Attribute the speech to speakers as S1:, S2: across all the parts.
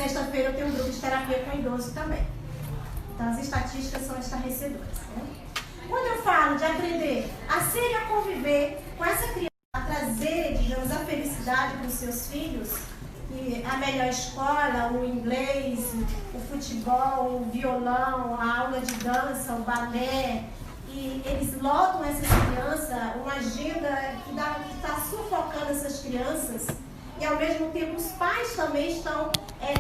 S1: sexta-feira eu tenho um grupo de terapia com idoso também. Então as estatísticas são estarrecedoras, né? Quando eu falo de aprender a ser e a conviver com essa criança, a trazer, digamos, a felicidade para os seus filhos, e a melhor escola, o inglês, o futebol, o violão, a aula de dança, o balé, e eles lotam essas crianças, uma agenda que está sufocando essas crianças, e ao mesmo tempo os pais também estão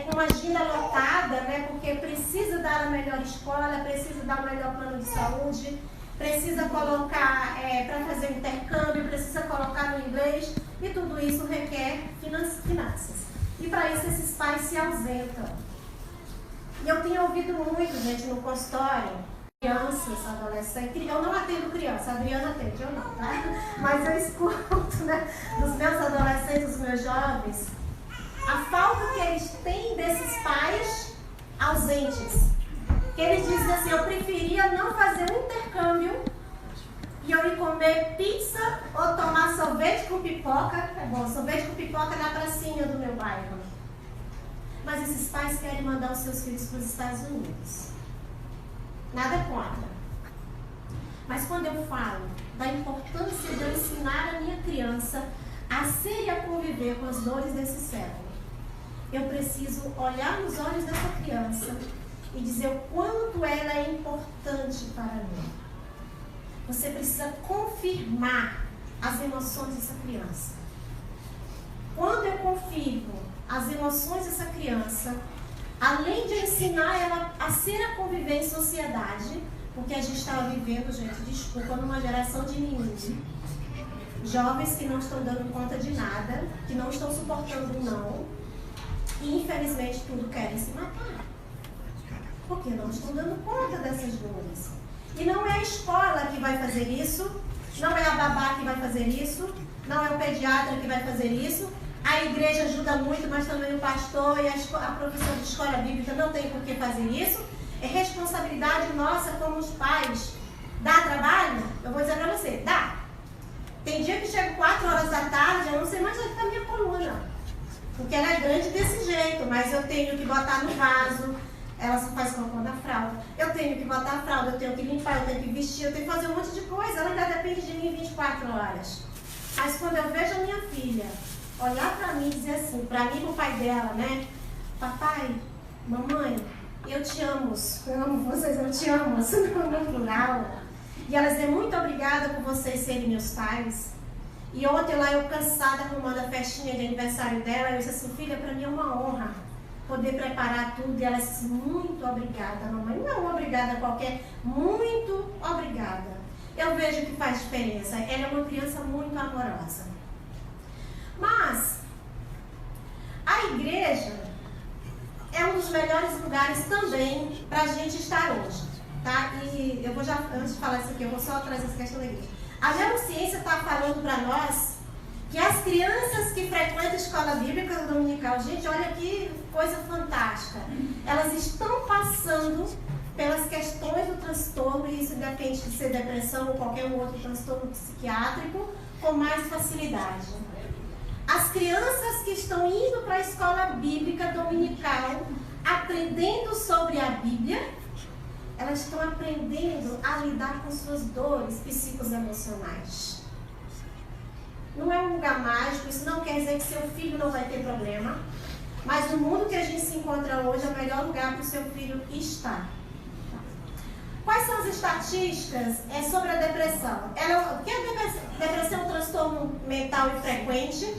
S1: com uma agenda lotada, né, porque precisa dar a melhor escola, precisa dar o melhor plano de saúde, precisa colocar para fazer intercâmbio, precisa colocar no inglês, e tudo isso requer finanças. E para isso esses pais se ausentam. E eu tenho ouvido muito, gente, no consultório, crianças, adolescentes. Eu não atendo criança, a Adriana atende, eu não, tá? Mas eu escuto, né, dos meus adolescentes, dos meus jovens, a falta que eles têm desses pais ausentes. Que eles dizem assim, eu preferia não fazer um intercâmbio e eu ir comer pizza ou tomar sorvete com pipoca. É bom, sorvete com pipoca na pracinha do meu bairro. Mas esses pais querem mandar os seus filhos para os Estados Unidos. Nada contra. Mas quando eu falo da importância de eu ensinar a minha criança a ser e a conviver com as dores desse século, eu preciso olhar nos olhos dessa criança e dizer o quanto ela é importante para mim. Você precisa confirmar as emoções dessa criança. Quando eu confirmo as emoções dessa criança, além de ensinar ela a ser a conviver em sociedade, porque a gente estava vivendo, gente, desculpa, numa geração de meninos, jovens que não estão dando conta de nada, que não estão suportando não, e infelizmente tudo querem se matar. Porque não estão dando conta dessas dores. E não é a escola que vai fazer isso, não é a babá que vai fazer isso, não é o pediatra que vai fazer isso. A igreja ajuda muito, mas também o pastor e a professora de escola bíblica não tem por que fazer isso. É responsabilidade nossa como os pais. Dá trabalho? Eu vou dizer para você, dá. Tem dia que chego 4 horas da tarde, eu não sei mais onde está a minha coluna. Porque ela é grande desse jeito, mas eu tenho que botar no vaso. Ela só faz cocô da fralda. Eu tenho que botar a fralda, eu tenho que limpar, eu tenho que vestir, eu tenho que fazer um monte de coisa. Ela ainda depende de mim 24 horas. Mas quando eu vejo a minha filha olhar pra mim e dizer assim, pra mim e pro pai dela, né? Papai, mamãe, eu te amo. Eu amo vocês, eu te amo. No plural. E ela dizer muito obrigada por vocês serem meus pais. E ontem lá eu cansada arrumando a festinha de aniversário dela, eu disse assim, filha, pra mim é uma honra poder preparar tudo. E ela disse, muito obrigada, mamãe. Não obrigada qualquer, muito obrigada. Eu vejo que faz diferença. Ela é uma criança muito amorosa. Mas a igreja é um dos melhores lugares também para a gente estar hoje, tá? E eu vou já, antes de falar isso aqui, eu vou só trazer essa questão da igreja. A neurociência está falando para nós que as crianças que frequentam a escola bíblica dominical, gente, olha que coisa fantástica, elas estão passando pelas questões do transtorno, e isso depende de ser depressão ou qualquer outro transtorno psiquiátrico, com mais facilidade. As crianças que estão indo para a escola bíblica dominical, aprendendo sobre a Bíblia, elas estão aprendendo a lidar com suas dores psicoemocionais. Não é um lugar mágico, isso não quer dizer que seu filho não vai ter problema, mas no mundo que a gente se encontra hoje é o melhor lugar para o seu filho estar. Quais são as estatísticas sobre a depressão? Porque a depressão é um transtorno mental e frequente,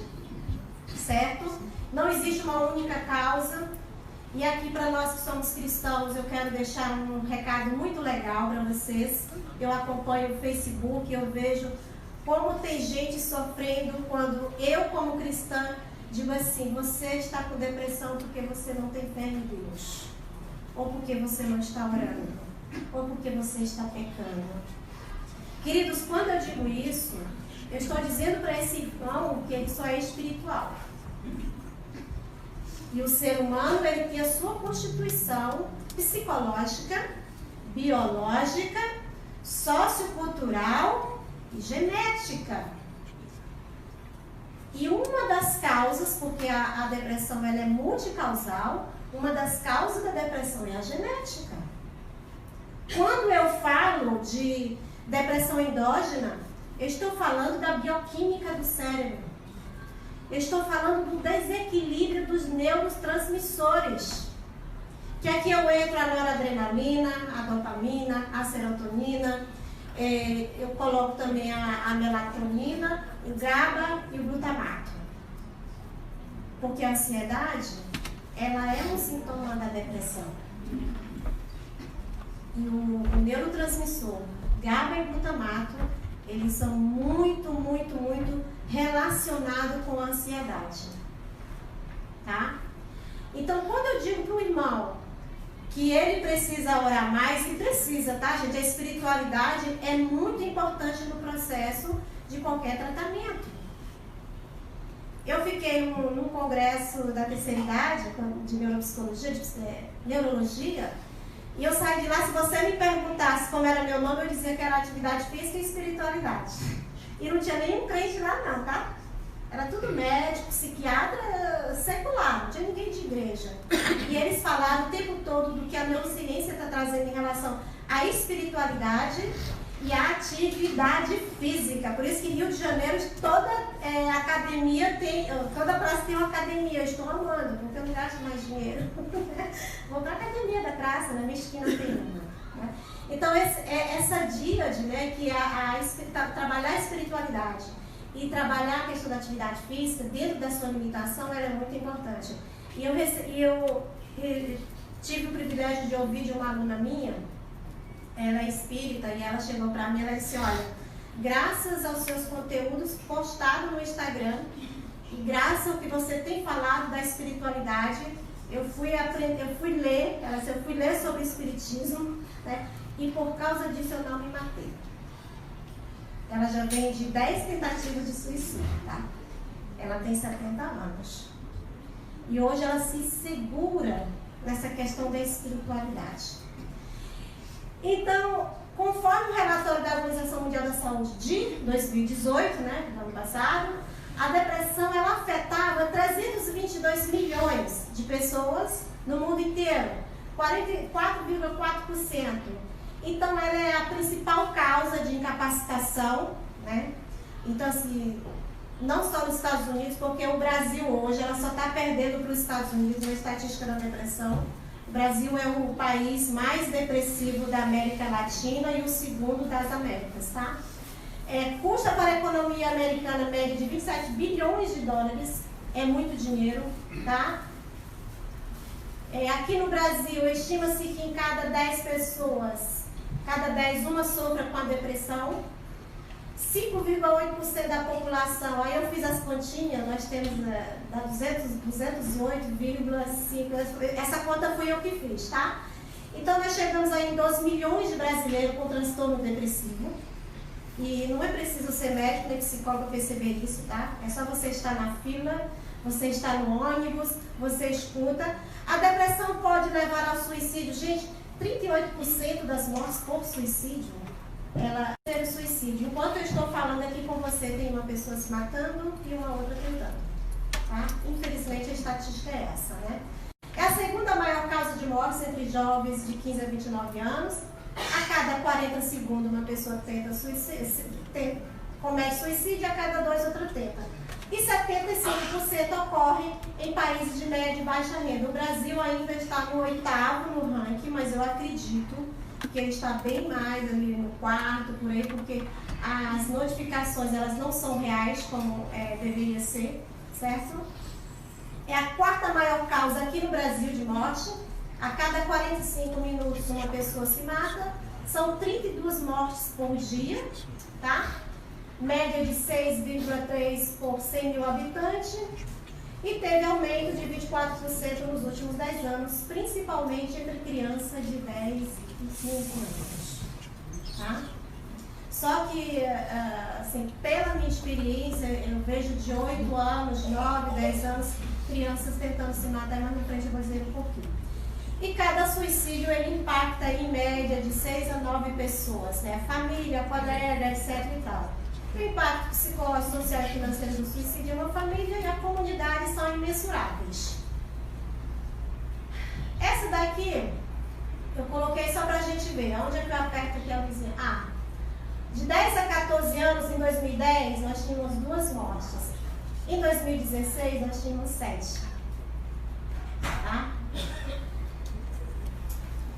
S1: certo? Não existe uma única causa. E aqui para nós que somos cristãos, eu quero deixar um recado muito legal para vocês. Eu acompanho o Facebook, eu vejo como tem gente sofrendo quando eu, como cristã, digo assim, você está com depressão porque você não tem fé em Deus, ou porque você não está orando, ou porque você está pecando. Queridos, quando eu digo isso, eu estou dizendo para esse irmão que ele só é espiritual. E o ser humano, ele tem a sua constituição psicológica, biológica, sociocultural e genética. E uma das causas, porque a depressão ela é multicausal, uma das causas da depressão é a genética. Quando eu falo de depressão endógena, eu estou falando da bioquímica do cérebro. Eu estou falando do desequilíbrio dos neurotransmissores. Que aqui eu entro a noradrenalina, a dopamina, a serotonina, eu coloco também a melatonina, o GABA e o glutamato. Porque a ansiedade, ela é um sintoma da depressão. E o neurotransmissor GABA e glutamato, eles são muito, muito, muito relacionados com a ansiedade. Tá? Então, quando eu digo para o irmão que ele precisa orar mais, ele precisa, tá, gente? A espiritualidade é muito importante no processo de qualquer tratamento. Eu fiquei num congresso da terceira idade, de neuropsicologia, de neurologia, e eu saí de lá, se você me perguntasse como era meu nome, eu dizia que era atividade física e espiritualidade. E não tinha nenhum crente lá não, tá? Era tudo médico, psiquiatra, secular, não tinha ninguém de igreja. E eles falaram o tempo todo do que a neurociência está trazendo em relação à espiritualidade e à atividade física. Por isso que Rio de Janeiro, toda academia tem, toda praça tem uma academia. Eu estou amando, porque eu não gasto mais dinheiro. Vou para a academia da praça, na minha esquina tem uma. Né? Então, essa díade, né, que trabalhar a espiritualidade e trabalhar a questão da atividade física dentro da sua limitação era muito importante. E eu tive o privilégio de ouvir de uma aluna minha, ela é espírita, e ela chegou para mim e ela disse, olha, graças aos seus conteúdos postados no Instagram e graças ao que você tem falado da espiritualidade, eu fui ler sobre o espiritismo, né, e por causa disso eu não me matei. Ela já vem de 10 tentativas de suicídio, tá? Ela tem 70 anos. E hoje ela se segura nessa questão da espiritualidade. Então, conforme o relatório da Organização Mundial da Saúde de 2018, né, do ano passado, a depressão ela afetava 322 milhões de pessoas no mundo inteiro, 44,4%. Então, ela é a principal causa de incapacitação, né? Então, assim, não só nos Estados Unidos, porque o Brasil hoje, ela só está perdendo para os Estados Unidos na estatística da depressão. O Brasil é o país mais depressivo da América Latina e o segundo das Américas, tá? Custa para a economia americana média de 27 bilhões de dólares, é muito dinheiro, tá? Aqui no Brasil, estima-se que em cada 10 pessoas, cada 10, uma sofra com a depressão. 5,8% da população, aí eu fiz as continhas, nós temos 208,5%, essa conta fui eu que fiz, tá? Então nós chegamos aí em 12 milhões de brasileiros com transtorno depressivo. E não é preciso ser médico nem psicólogo para perceber isso, tá? É só você estar na fila, você está no ônibus, você escuta. A depressão pode levar ao suicídio. Gente, 38% das mortes por suicídio, ela é o suicídio. Enquanto eu estou falando aqui com você, tem uma pessoa se matando e uma outra tentando. Tá? Infelizmente, a estatística é essa, né? É a segunda maior causa de mortes entre jovens de 15 a 29 anos. A cada 40 segundos, uma pessoa comete suicídio e a cada 2, outra tenta. E 75% ocorre em países de média e baixa renda. O Brasil ainda está no 8º no ranking, mas eu acredito que ele está bem mais ali no 4º, por aí, porque as notificações elas não são reais como deveria ser, certo? É a 4ª maior causa aqui no Brasil de morte. A cada 45 minutos uma pessoa se mata. São 32 mortes por dia, tá? Média de 6,3 por 100 mil habitantes. E teve aumento de 24% nos últimos 10 anos, principalmente entre crianças de 10 e 5 anos. Tá? Só que, assim, pela minha experiência, eu vejo de 8 anos, de 9, 10 anos, crianças tentando se matar, mas na frente eu vou dizer um pouquinho. E cada suicídio, ele impacta em média de 6 a 9 pessoas, né? Família, colega, etc e tal. O impacto psicológico, social e financeiro do suicídio em uma família e a comunidade são imensuráveis. aqui, eu coloquei só para a gente ver. Onde é que eu aperto aqui a luzinha? Ah, de 10 a 14 anos, em 2010, nós tínhamos 2 mortes. Em 2016, nós tínhamos 7. Tá?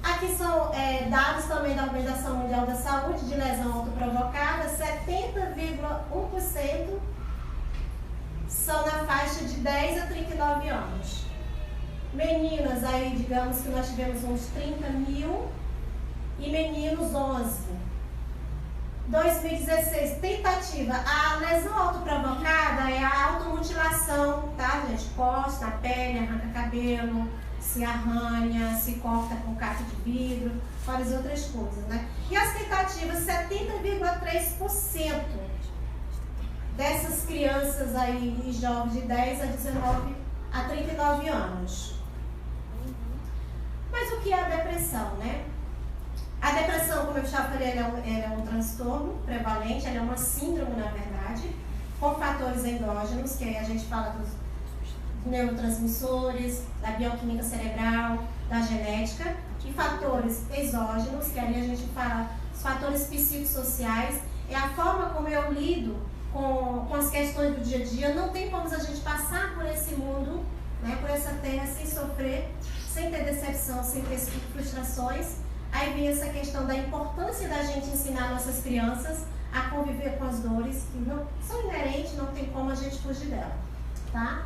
S1: Aqui são dados também da Organização Mundial da Saúde de lesão autoprovocada. 70,1% são na faixa de 10 a 39 anos. Meninas, aí digamos que nós tivemos uns 30 mil e meninos 11. 2016, tentativa. A lesão autoprovocada é a automutilação, tá, gente? Corta a pele, arranca cabelo, se arranha, se corta com caco de vidro, várias outras coisas, né? E as tentativas, 70,3% dessas crianças aí e jovens de 10 a 19 a 39 anos. Mas o que é a depressão, né? A depressão, como eu já falei, ela é um transtorno prevalente, ela é uma síndrome, na verdade, com fatores endógenos, que aí a gente fala dos neurotransmissores, da bioquímica cerebral, da genética, e fatores exógenos, que aí a gente fala os fatores psicossociais, é a forma como eu lido com as questões do dia a dia. Não tem como a gente passar por esse mundo, né, por essa terra, sem sofrer, sem ter decepção, sem ter frustrações. Aí vem essa questão da importância da gente ensinar nossas crianças a conviver com as dores que não são inerentes, não tem como a gente fugir dela, tá?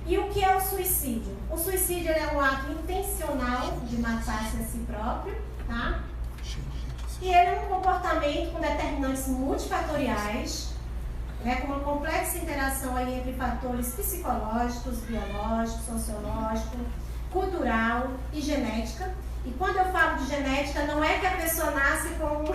S1: E o que é o suicídio? O suicídio é um ato intencional de matar-se a si próprio, tá? E ele é um comportamento com determinantes multifatoriais, né, com uma complexa interação aí entre fatores psicológicos, biológicos, sociológicos, cultural e genética. E quando eu falo de genética, não é que a pessoa nasce com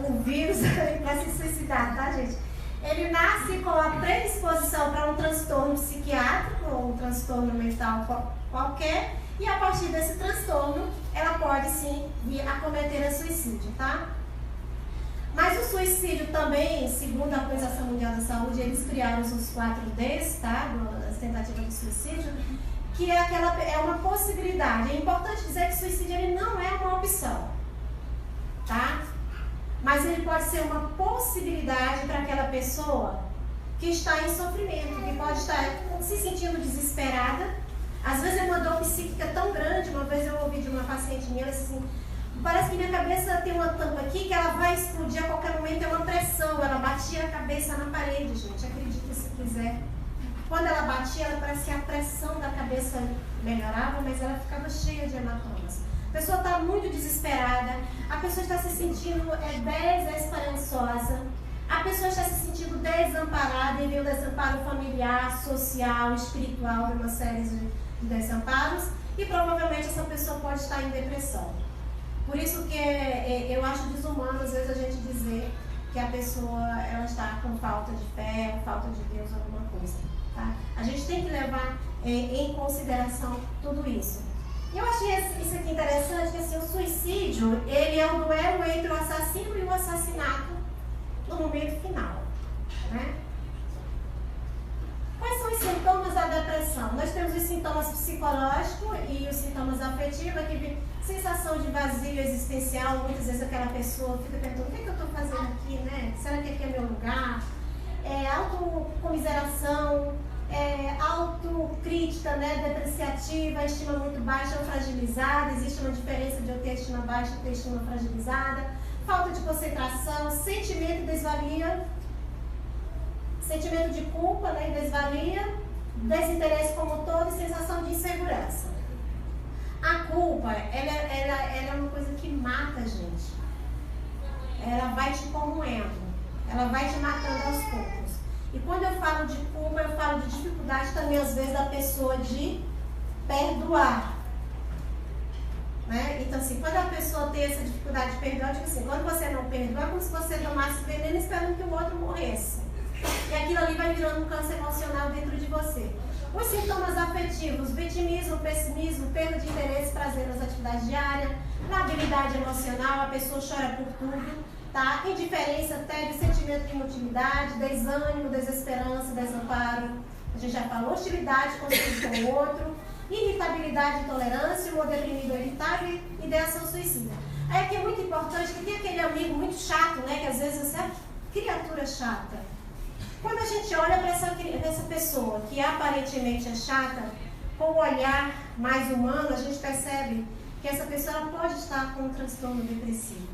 S1: um vírus para se suicidar, tá, gente? Ele nasce com a predisposição para um transtorno psiquiátrico ou um transtorno mental qualquer, e a partir desse transtorno, ela pode sim vir a cometer suicídio, tá? Mas o suicídio também, segundo a Organização Mundial da Saúde, eles criaram os 4Ds, tá? As tentativas de suicídio, que é uma possibilidade. É importante dizer que o suicídio ele não é uma opção, tá? Mas ele pode ser uma possibilidade para aquela pessoa que está em sofrimento, que pode estar se sentindo desesperada. Às vezes é uma dor psíquica tão grande. Uma vez eu ouvi de uma paciente minha, ela disse assim: parece que minha cabeça tem uma tampa aqui que ela vai explodir a qualquer momento, é uma pressão. Ela batia a cabeça na parede, gente, acredite se quiser. Quando ela batia, ela parecia que a pressão da cabeça melhorava, mas ela ficava cheia de hematomas. A pessoa está muito desesperada, a pessoa está se sentindo desesperançosa, a pessoa está se sentindo desamparada e vem o desamparo familiar, social, espiritual, uma série de desamparos, e provavelmente essa pessoa pode estar em depressão. Por isso que eu acho desumano, às vezes, a gente dizer que a pessoa ela está com falta de fé, falta de Deus, alguma coisa. Tá? A gente tem que levar em consideração tudo isso. Eu achei isso aqui interessante, que assim, o suicídio, ele é um duelo entre o assassino e o assassinato no momento final, né? Quais são os sintomas da depressão? Nós temos os sintomas psicológicos e os sintomas afetivos, que sensação de vazio existencial. Muitas vezes aquela pessoa fica perguntando: o que é que eu estou fazendo aqui, né? Será que aqui é meu lugar? Autocomiseração, autocrítica, né, depreciativa, estima muito baixa ou fragilizada. Existe uma diferença de eu ter estima baixa e ter estima fragilizada. Falta de concentração, sentimento de desvalia, sentimento de culpa, né, desvalia, desinteresse como todo e sensação de insegurança. A culpa, ela é uma coisa que mata a gente. Ela vai te corroendo. Ela vai te matando aos poucos. E quando eu falo de culpa, eu falo de dificuldade também, às vezes, da pessoa de perdoar. Né? Então, assim, quando a pessoa tem essa dificuldade de perdoar, eu digo assim, quando você não perdoa, é como se você tomasse veneno esperando que o outro morresse. E aquilo ali vai virando um câncer emocional dentro de você. Os sintomas afetivos: vitimismo, pessimismo, perda de interesse, prazer nas atividades diárias, labilidade emocional, a pessoa chora por tudo. Tá? Indiferença, tédio, sentimento de inutilidade, desânimo, desesperança, desamparo. A gente já falou, hostilidade com o outro. irritabilidade e intolerância, humor deprimido ou irritável e ideação suicida. Aí aqui é muito importante que tem aquele amigo muito chato, né, que às vezes você é criatura chata. Quando a gente olha para essa pessoa que aparentemente é chata, com um olhar mais humano, a gente percebe que essa pessoa ela pode estar com um transtorno depressivo.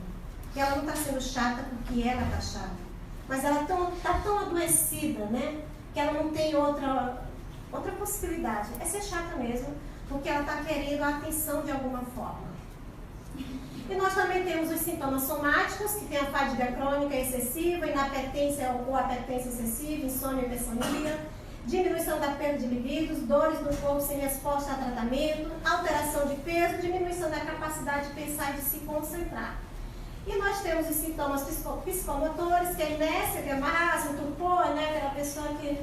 S1: Que ela não está sendo chata porque ela está chata, mas ela está tão adoecida, né, que ela não tem outra possibilidade. É ser chata mesmo, porque ela está querendo a atenção de alguma forma. E nós também temos os sintomas somáticos, que tem a fadiga crônica excessiva, inapetência ou apetência excessiva, insônia e hipersonia, diminuição da perda de libidos, dores no corpo sem resposta a tratamento, alteração de peso, diminuição da capacidade de pensar e de se concentrar. E nós temos os sintomas psicomotores, que é a inércia, que é marasmo, torpor, né, aquela pessoa que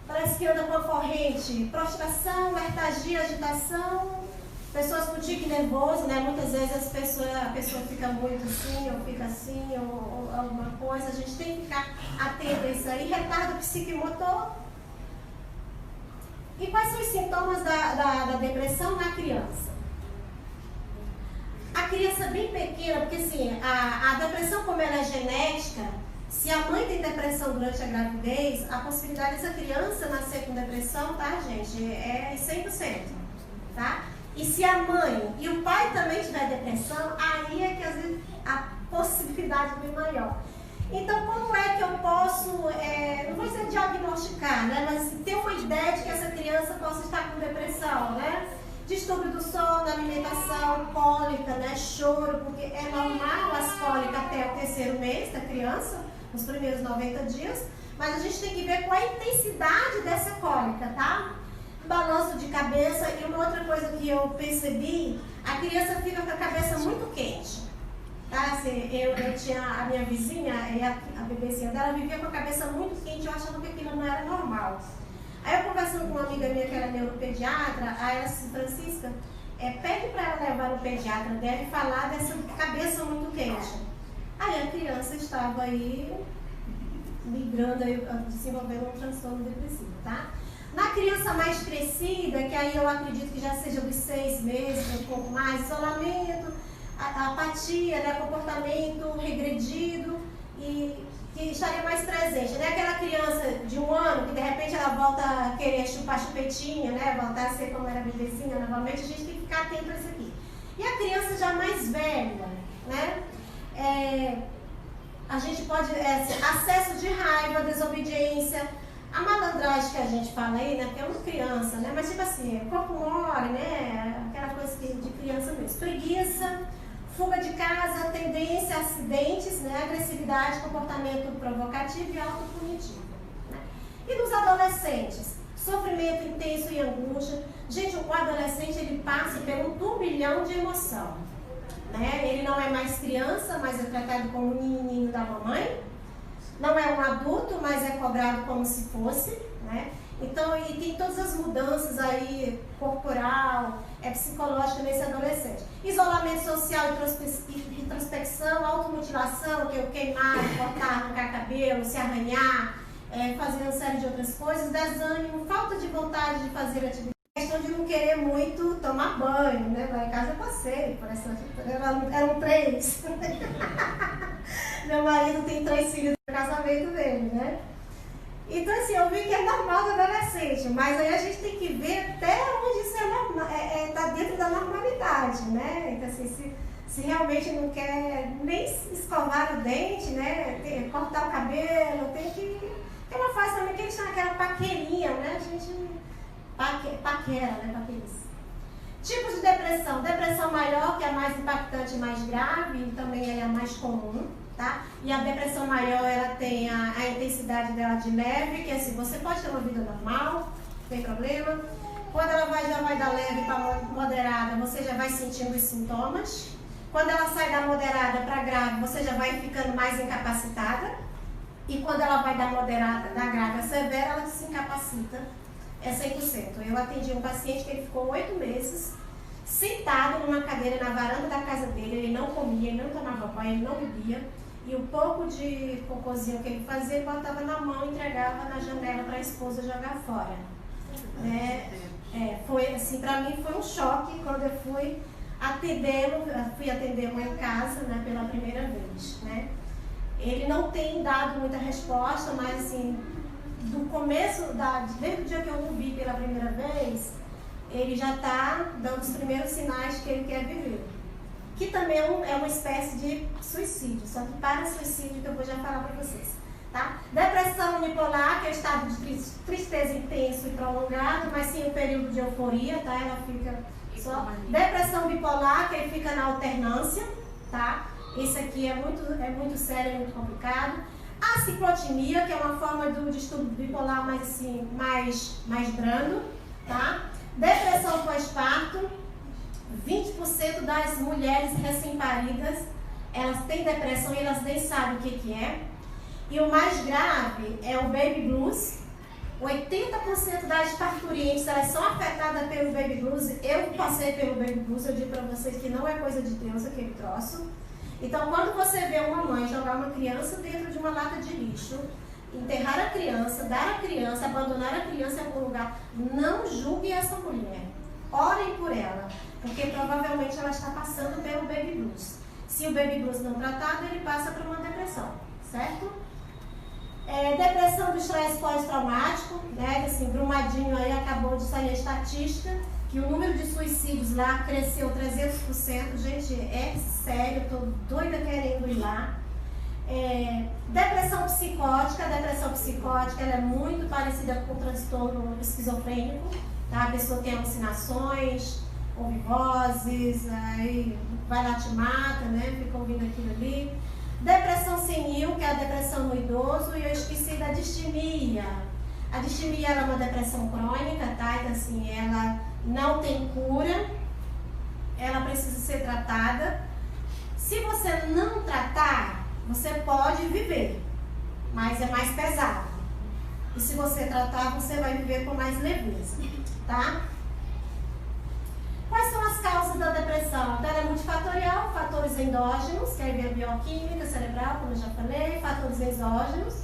S1: parece que anda com a corrente, prostração, letargia, agitação, pessoas com tique nervoso, né? Muitas vezes a pessoa fica muito assim, ou fica assim, ou alguma coisa. A gente tem que ficar atento a isso aí. Retardo psicomotor. E quais são os sintomas da depressão na criança? A criança bem pequena, porque assim, a depressão, como ela é genética, se a mãe tem depressão durante a gravidez, a possibilidade dessa criança nascer com depressão, tá, gente, é 100%, tá? E se a mãe e o pai também tiver depressão, aí é que às vezes a possibilidade é bem maior. Então, como é que eu posso, não vou dizer diagnosticar, né, mas ter uma ideia de que essa criança possa estar com depressão, né? Distúrbio do sono, alimentação, cólica, né, choro, porque é normal as cólicas até o terceiro mês da criança, nos primeiros 90 dias, mas a gente tem que ver qual a intensidade dessa cólica, tá? Balanço de cabeça. E uma outra coisa que eu percebi, a criança fica com a cabeça muito quente, tá? Assim, eu tinha a minha vizinha, a bebezinha dela vivia com a cabeça muito quente, eu achava que aquilo não era normal. Aí eu conversando com uma amiga minha que era neuropediatra, aí ela disse, Francisca, pede para ela levar no pediatra dela e falar dessa cabeça muito quente. Aí a criança estava aí migrando, desenvolvendo um transtorno depressivo, tá? Na criança mais crescida, que aí eu acredito que já seja dos 6 meses, um pouco mais, isolamento, apatia, né, comportamento regredido e que estaria mais presente, né? Aquela criança de 1 ano que de repente ela volta a querer chupar chupetinha, né? Voltar a ser como era bebezinha novamente, a gente tem que ficar atento a isso aqui. E a criança já mais velha, né? A gente pode, acesso de raiva, desobediência, a malandragem que a gente fala aí, né? Porque é uma criança, né? Mas tipo assim, corpo mole, né? Aquela coisa de criança mesmo. Preguiça, fuga de casa, tendência a acidentes, né? Agressividade, comportamento provocativo e autopunitivo. Né? E nos adolescentes, sofrimento intenso e angústia. Gente, o adolescente ele passa por um turbilhão de emoção. Né? Ele não é mais criança, mas é tratado como um menininho da mamãe. Não é um adulto, mas é cobrado como se fosse. Né? Então, e tem todas as mudanças aí, corporal, psicológica nesse adolescente. Isolamento social, introspecção, automutilação, que é o queimar, cortar, arrancar cabelo, se arranhar, fazer uma série de outras coisas, desânimo, falta de vontade de fazer atividade. Questão de não querer muito tomar banho, né? Lá em casa eu passei, eram 3. Meu marido tem 3 filhos no casamento dele, né? Então assim, eu vi que é normal do adolescente, mas aí a gente tem que ver até onde isso tá dentro da normalidade, né? Então assim, se realmente não quer nem escovar o dente, né? Cortar o cabelo, tem que... Tem uma fase também que eles estão naquela paquerinha, né? A gente... Paquera, né? Paquerice. Tipos de depressão. Depressão maior, que é a mais impactante e mais grave, e também é a mais comum, tá? E a depressão maior, ela tem a intensidade dela de leve, que é assim, você pode ter uma vida normal, não tem problema. Quando ela já vai da leve para moderada, você já vai sentindo os sintomas. Quando ela sai da moderada para grave, você já vai ficando mais incapacitada. E quando ela vai da moderada, da grave a severa, ela se incapacita. É 100%. Eu atendi um paciente que ele ficou 8 meses sentado numa cadeira na varanda da casa dele, ele não comia, ele não tomava banho, ele não bebia, e o pouco de cocôzinho que ele fazia, ele botava na mão e entregava na janela para a esposa jogar fora. Foi assim, para mim foi um choque quando eu fui atender mãe em casa, né, pela primeira vez, né? Ele não tem dado muita resposta, mas assim, do começo, desde o dia que eu o vi pela primeira vez, ele já está dando os primeiros sinais que ele quer viver. Que também é uma espécie de suicídio, só que para suicídio que eu vou já falar para vocês. Tá? Depressão unipolar, que é o estado de tristeza intenso e prolongado, mas sim o período de euforia, tá? Ela fica só. Depressão bipolar, que ele fica na alternância, tá? Isso aqui é muito sério, é muito complicado. A ciclotimia, que é uma forma do distúrbio bipolar, mas assim, mais brando, tá? Depressão pós-parto, 20% das mulheres recém-paridas, elas têm depressão e elas nem sabem o que é. E o mais grave é o baby blues. 80% das parturientes, elas são afetadas pelo baby blues. Eu passei pelo baby blues, eu digo para vocês que não é coisa de Deus aquele troço. Então, quando você vê uma mãe jogar uma criança dentro de uma lata de lixo, enterrar a criança, dar a criança, abandonar a criança em algum lugar, não julgue essa mulher. Orem por ela, porque provavelmente ela está passando pelo baby blues. Se o baby blues não tratado, ele passa para uma depressão, certo? Depressão do estresse pós-traumático, né? Assim, Brumadinho aí acabou de sair a estatística, que o número de suicídios lá cresceu 300%. Gente, é sério, eu tô doida querendo ir lá. Depressão psicótica. A depressão psicótica ela é muito parecida com o transtorno esquizofrênico, tá? A pessoa tem alucinações, ouve vozes, aí vai lá te mata, né? Fica ouvindo aquilo ali. Depressão senil, que é a depressão no idoso, e eu esqueci da distimia. A distimia ela é uma depressão crônica, tá? Então assim, ela não tem cura, ela precisa ser tratada. Se você não tratar, você pode viver, mas é mais pesado. E se você tratar, você vai viver com mais leveza, tá? Quais são as causas da depressão? Então, ela é multifatorial, fatores endógenos, que é a bioquímica cerebral, como eu já falei, fatores exógenos,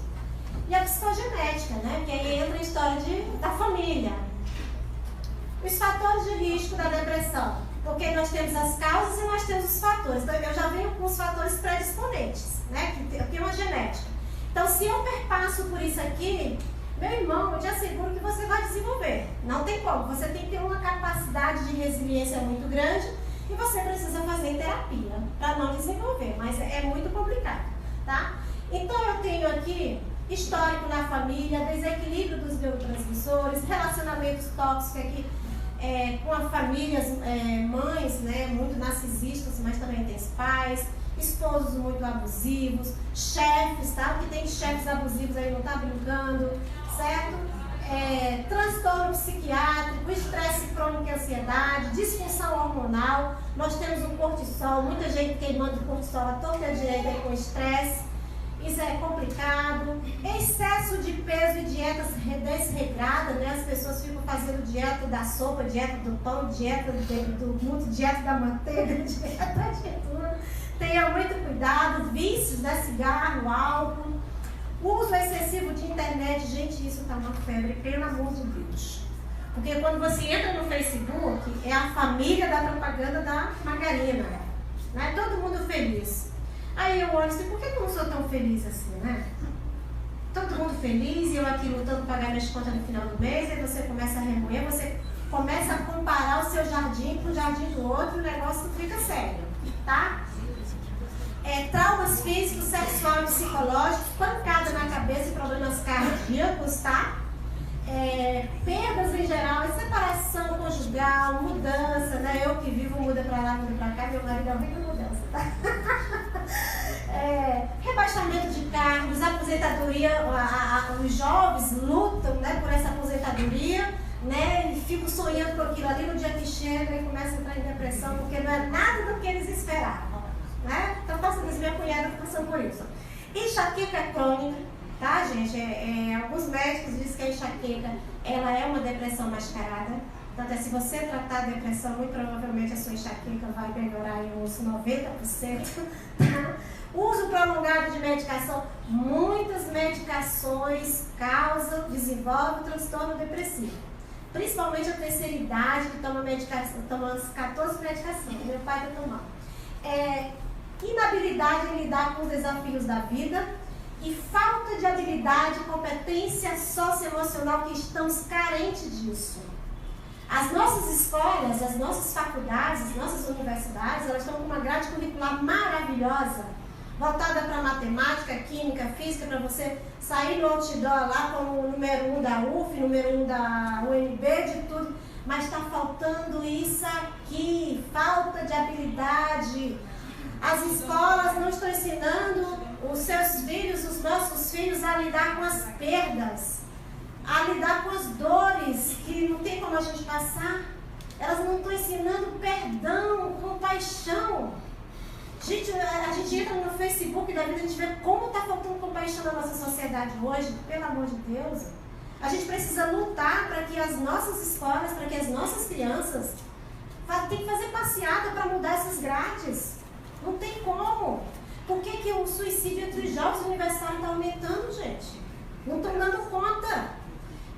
S1: e a psicogenética, né? Que aí entra a história da família. Os fatores de risco da depressão, porque nós temos as causas e nós temos os fatores. Então, eu já venho com os fatores predisponentes, né? Que tem uma genética. Então, se eu perpasso por isso aqui, meu irmão, eu te asseguro que você vai desenvolver. Não tem como. Você tem que ter uma capacidade de resiliência muito grande e você precisa fazer terapia para não desenvolver. Mas é muito complicado, tá? Então, eu tenho aqui histórico na família, desequilíbrio dos neurotransmissores, relacionamentos tóxicos aqui com as famílias, mães, né, muito narcisistas, mas também tem os pais, esposos muito abusivos, chefes, tá? Porque tem chefes abusivos aí, não tá brincando, certo? Transtorno psiquiátrico, estresse crônico e ansiedade, disfunção hormonal. Nós temos o cortisol, muita gente queimando o cortisol à torta e à direita aí com estresse. Isso é complicado. Excesso de peso e dietas desregradas, né? As pessoas ficam fazendo dieta da sopa, dieta do pão, dieta do glúten, dieta da manteiga, dieta de tudo. Tenha muito cuidado. Vícios, né? Cigarro, álcool. Uso excessivo de internet. Gente, isso tá uma febre, pelo amor de Deus. Porque quando você entra no Facebook, é a família da propaganda da margarina. Né? Todo mundo feliz. Aí eu olho assim, por que eu não sou tão feliz assim, né? Todo mundo feliz e eu aqui lutando para pagar minhas contas no final do mês, aí você começa a remoer, você começa a comparar o seu jardim com o jardim do outro e o negócio fica sério, tá? Traumas físicos, sexuais e psicológicos, pancada na cabeça e problemas cardíacos, tá? Perdas em geral, separação conjugal, mudança, né? Eu que vivo muda pra lá, muda pra cá, meu marido é muito mudança, tá? Rebaixamento de cargos, aposentadoria, os jovens lutam, né, por essa aposentadoria, né? E ficam sonhando com aquilo ali, no dia que chega e começa a entrar em depressão, porque não é nada do que eles esperavam, né? Então, minha cunhada está passando por isso. Enxaqueca crônica. Tá, gente? Alguns médicos dizem que a enxaqueca ela é uma depressão mascarada. Então, se você tratar a depressão, muito provavelmente a sua enxaqueca vai melhorar em uns 90%. Tá? Uso prolongado de medicação. Muitas medicações desenvolvem transtorno depressivo. principalmente a terceira idade, que toma medicação, toma 14 medicações, meu pai está tomando. Inabilidade em lidar com os desafios da vida e falta de habilidade, competência socioemocional, que estamos carentes disso. As nossas escolas, as nossas faculdades, as nossas universidades, elas estão com uma grade curricular maravilhosa, voltada para matemática, química, física, para você sair no outdoor lá como o número 1 da UF, número 1 da UNB, de tudo, mas está faltando isso aqui, falta de habilidade. As escolas não estão ensinando os seus filhos, os nossos filhos, a lidar com as perdas, a lidar com as dores que não tem como a gente passar. Elas não estão ensinando perdão, compaixão. Gente, a gente entra no Facebook da vida, a gente vê como está faltando compaixão na nossa sociedade hoje, pelo amor de Deus. A gente precisa lutar para que as nossas escolas, para que as nossas crianças tem que fazer passeata para mudar essas grades. Não tem como. Por que o suicídio entre os jovens universitários está aumentando, gente? Não estão dando conta.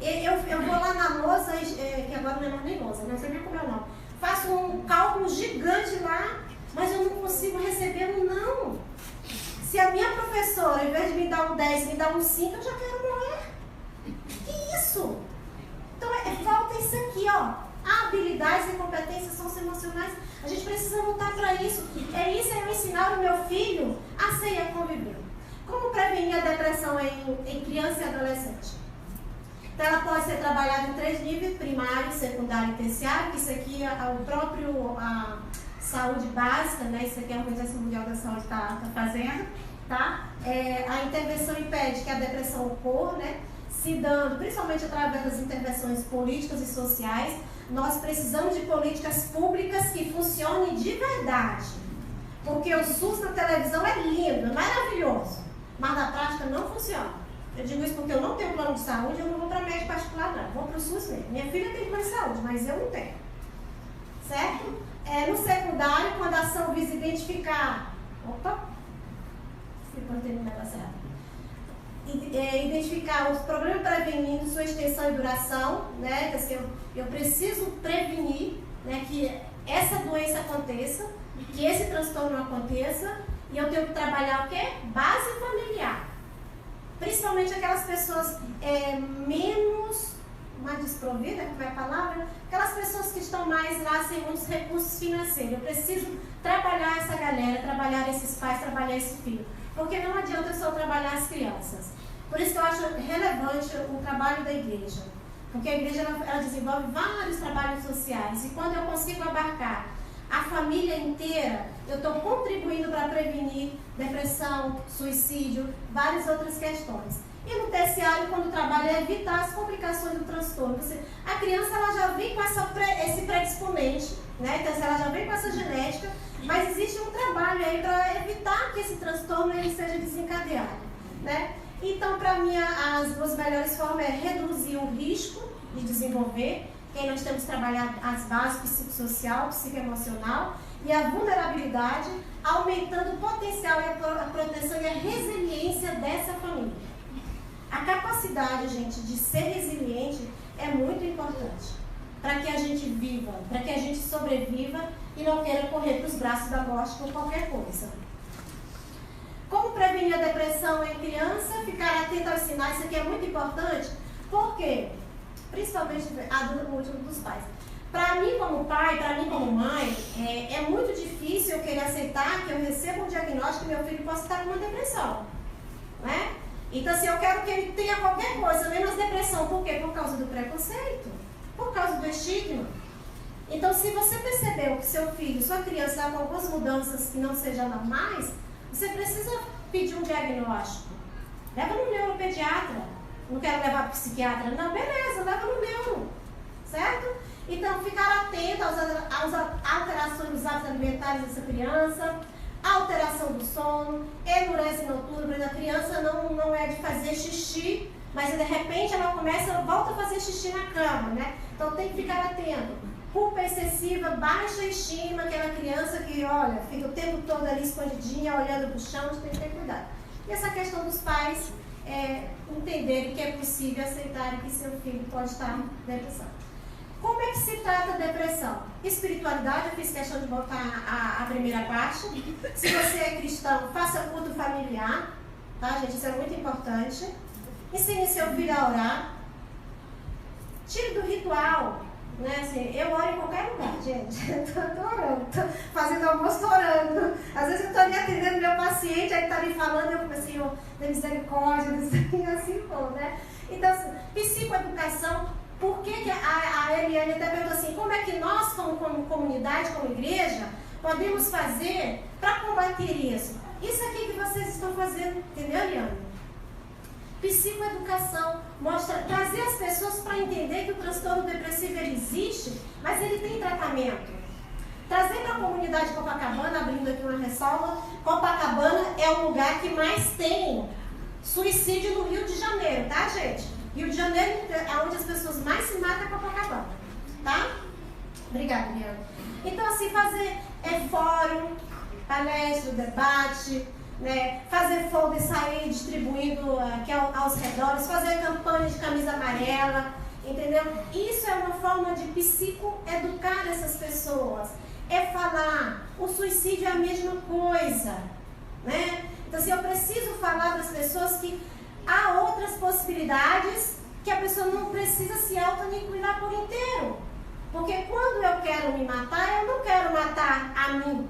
S1: Eu vou lá na lousa, que agora não é mais nem lousa, não sei nem como é o nome. Faço um cálculo gigante lá, mas eu não consigo receber um não. Se a minha professora, em vez de me dar um 10, me dá um 5, eu já quero morrer. Que isso? Então falta isso aqui, ó. Habilidades e competências socioemocionais. A gente precisa lutar para isso. Isso é eu ensinar o meu filho a ser e a conviver. Como prevenir a depressão em criança e adolescente? Então, ela pode ser trabalhada em 3 níveis: primário, secundário e terciário, que isso aqui é o próprio saúde básica, né? Isso aqui a Organização Mundial da Saúde está fazendo, tá? A intervenção impede que a depressão ocorra, né? Se dando, principalmente através das intervenções políticas e sociais. Nós precisamos de políticas públicas que funcionem de verdade. Porque o SUS na televisão é lindo, é maravilhoso, mas na prática não funciona. Eu digo isso porque eu não tenho plano de saúde, eu não vou para médico particular, não. Eu vou para o SUS mesmo. Minha filha tem plano de saúde, mas eu não tenho. Certo? No secundário, quando a ação visa identificar... Opa! Se eu ter um negócio errado. Identificar os problemas prevenindo sua extensão e duração, né? Que, assim, eu preciso prevenir, né, que essa doença aconteça, que esse transtorno aconteça, e eu tenho que trabalhar o quê? Base familiar. Principalmente aquelas pessoas menos desprovidas, como é a palavra? Aquelas pessoas que estão mais lá sem muitos recursos financeiros. Eu preciso trabalhar essa galera, trabalhar esses pais, trabalhar esse filho. Porque não adianta só trabalhar as crianças. Por isso que eu acho relevante o trabalho da igreja. Porque a igreja ela desenvolve vários trabalhos sociais. E quando eu consigo abarcar a família inteira, eu estou contribuindo para prevenir depressão, suicídio, várias outras questões. E no terciário, quando o trabalho é evitar as complicações do transtorno. A criança ela já vem com esse predisponente, né? Então, ela já vem com essa genética, mas existe um trabalho aí para evitar que esse transtorno ele seja desencadeado, né? Então, para mim, as 2 melhores formas é reduzir o risco de desenvolver, que nós temos que trabalhar as bases psicossocial, psicoemocional, e a vulnerabilidade, aumentando o potencial e a proteção e a resiliência dessa família. A capacidade, gente, de ser resiliente é muito importante para que a gente viva, para que a gente sobreviva e não queira correr para os braços da morte por qualquer coisa. Como prevenir a depressão em criança? Ficar atento aos sinais, isso aqui é muito importante, porque, principalmente o último dos pais, para mim como pai, para mim como mãe, é muito difícil eu querer aceitar que eu receba um diagnóstico que meu filho possa estar com uma depressão, né? Então, se eu quero que ele tenha qualquer coisa, menos depressão, por quê? Por causa do preconceito, por causa do estigma. Então, se você percebeu que seu filho, sua criança está com algumas mudanças que não sejam normais, você precisa pedir um diagnóstico. Leva no neuropediatra. Não quero levar para o psiquiatra, não? Beleza, leva no neuro. Certo? Então, ficar atento às alterações dos hábitos alimentares dessa criança, alteração do sono, enurese noturna. A criança não é de fazer xixi, mas de repente ela volta a fazer xixi na cama, né? Então tem que ficar atento. Culpa excessiva, baixa estima, aquela criança que, olha, fica o tempo todo ali escondidinha, olhando para o chão, a gente tem que ter cuidado. E essa questão dos pais entenderem que é possível aceitarem que seu filho pode estar em depressão. Como é que se trata a depressão? Espiritualidade, eu fiz questão de botar a primeira parte. Se você é cristão, faça culto familiar, tá, gente? Isso é muito importante. Ensine seu filho a orar. Tire do ritual, né? Assim, eu oro em qualquer lugar, gente. Eu tô orando, tô fazendo almoço, tô orando. Às vezes eu tô ali atendendo meu paciente, aí ele tá me falando, eu fico assim, tem misericórdia, assim, pô, né? Então, assim, psicoeducação. Por que a Eliane até perguntou assim, como é que nós, como comunidade, como igreja, podemos fazer para combater isso? Isso aqui que vocês estão fazendo, entendeu, Eliane? Psicoeducação mostra, trazer as pessoas para entender que o transtorno depressivo ele existe, mas ele tem tratamento. Trazer para a comunidade Copacabana, abrindo aqui uma ressalva, Copacabana é o lugar que mais tem suicídio no Rio de Janeiro, tá, gente? Rio de Janeiro é onde as pessoas mais se matam, é Copacabana, tá? Obrigada, Liana. Então, assim, fazer fórum, palestra, debate, né? Fazer folder e sair distribuindo aqui aos redores, fazer campanha de camisa amarela, entendeu? Isso é uma forma de psicoeducar essas pessoas. É falar, o suicídio é a mesma coisa, né? Então, assim, eu preciso falar para as pessoas que há outras possibilidades, que a pessoa não precisa se auto-aniquilar por inteiro. Porque quando eu quero me matar, eu não quero matar a mim.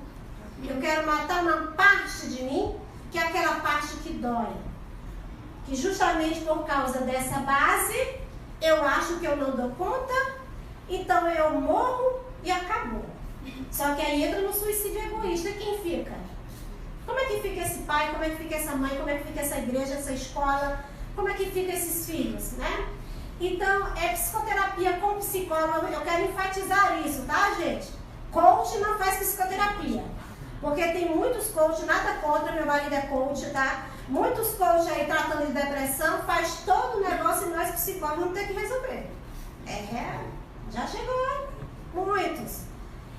S1: Eu quero matar uma parte de mim, que é aquela parte que dói. Que justamente por causa dessa base, eu acho que eu não dou conta, então eu morro e acabou. Só que aí entra no suicídio egoísta. Quem fica? Como é que fica esse pai? Como é que fica essa mãe? Como é que fica essa igreja, essa escola? Como é que fica esses filhos, né? Então, é psicoterapia com psicólogo. Eu quero enfatizar isso, tá, gente? Coach não faz psicoterapia. Porque tem muitos coaches, nada contra, meu marido é coach, tá? Muitos coaches aí tratando de depressão, faz todo o negócio e nós psicólogos não tem que resolver. Já chegou. Muitos.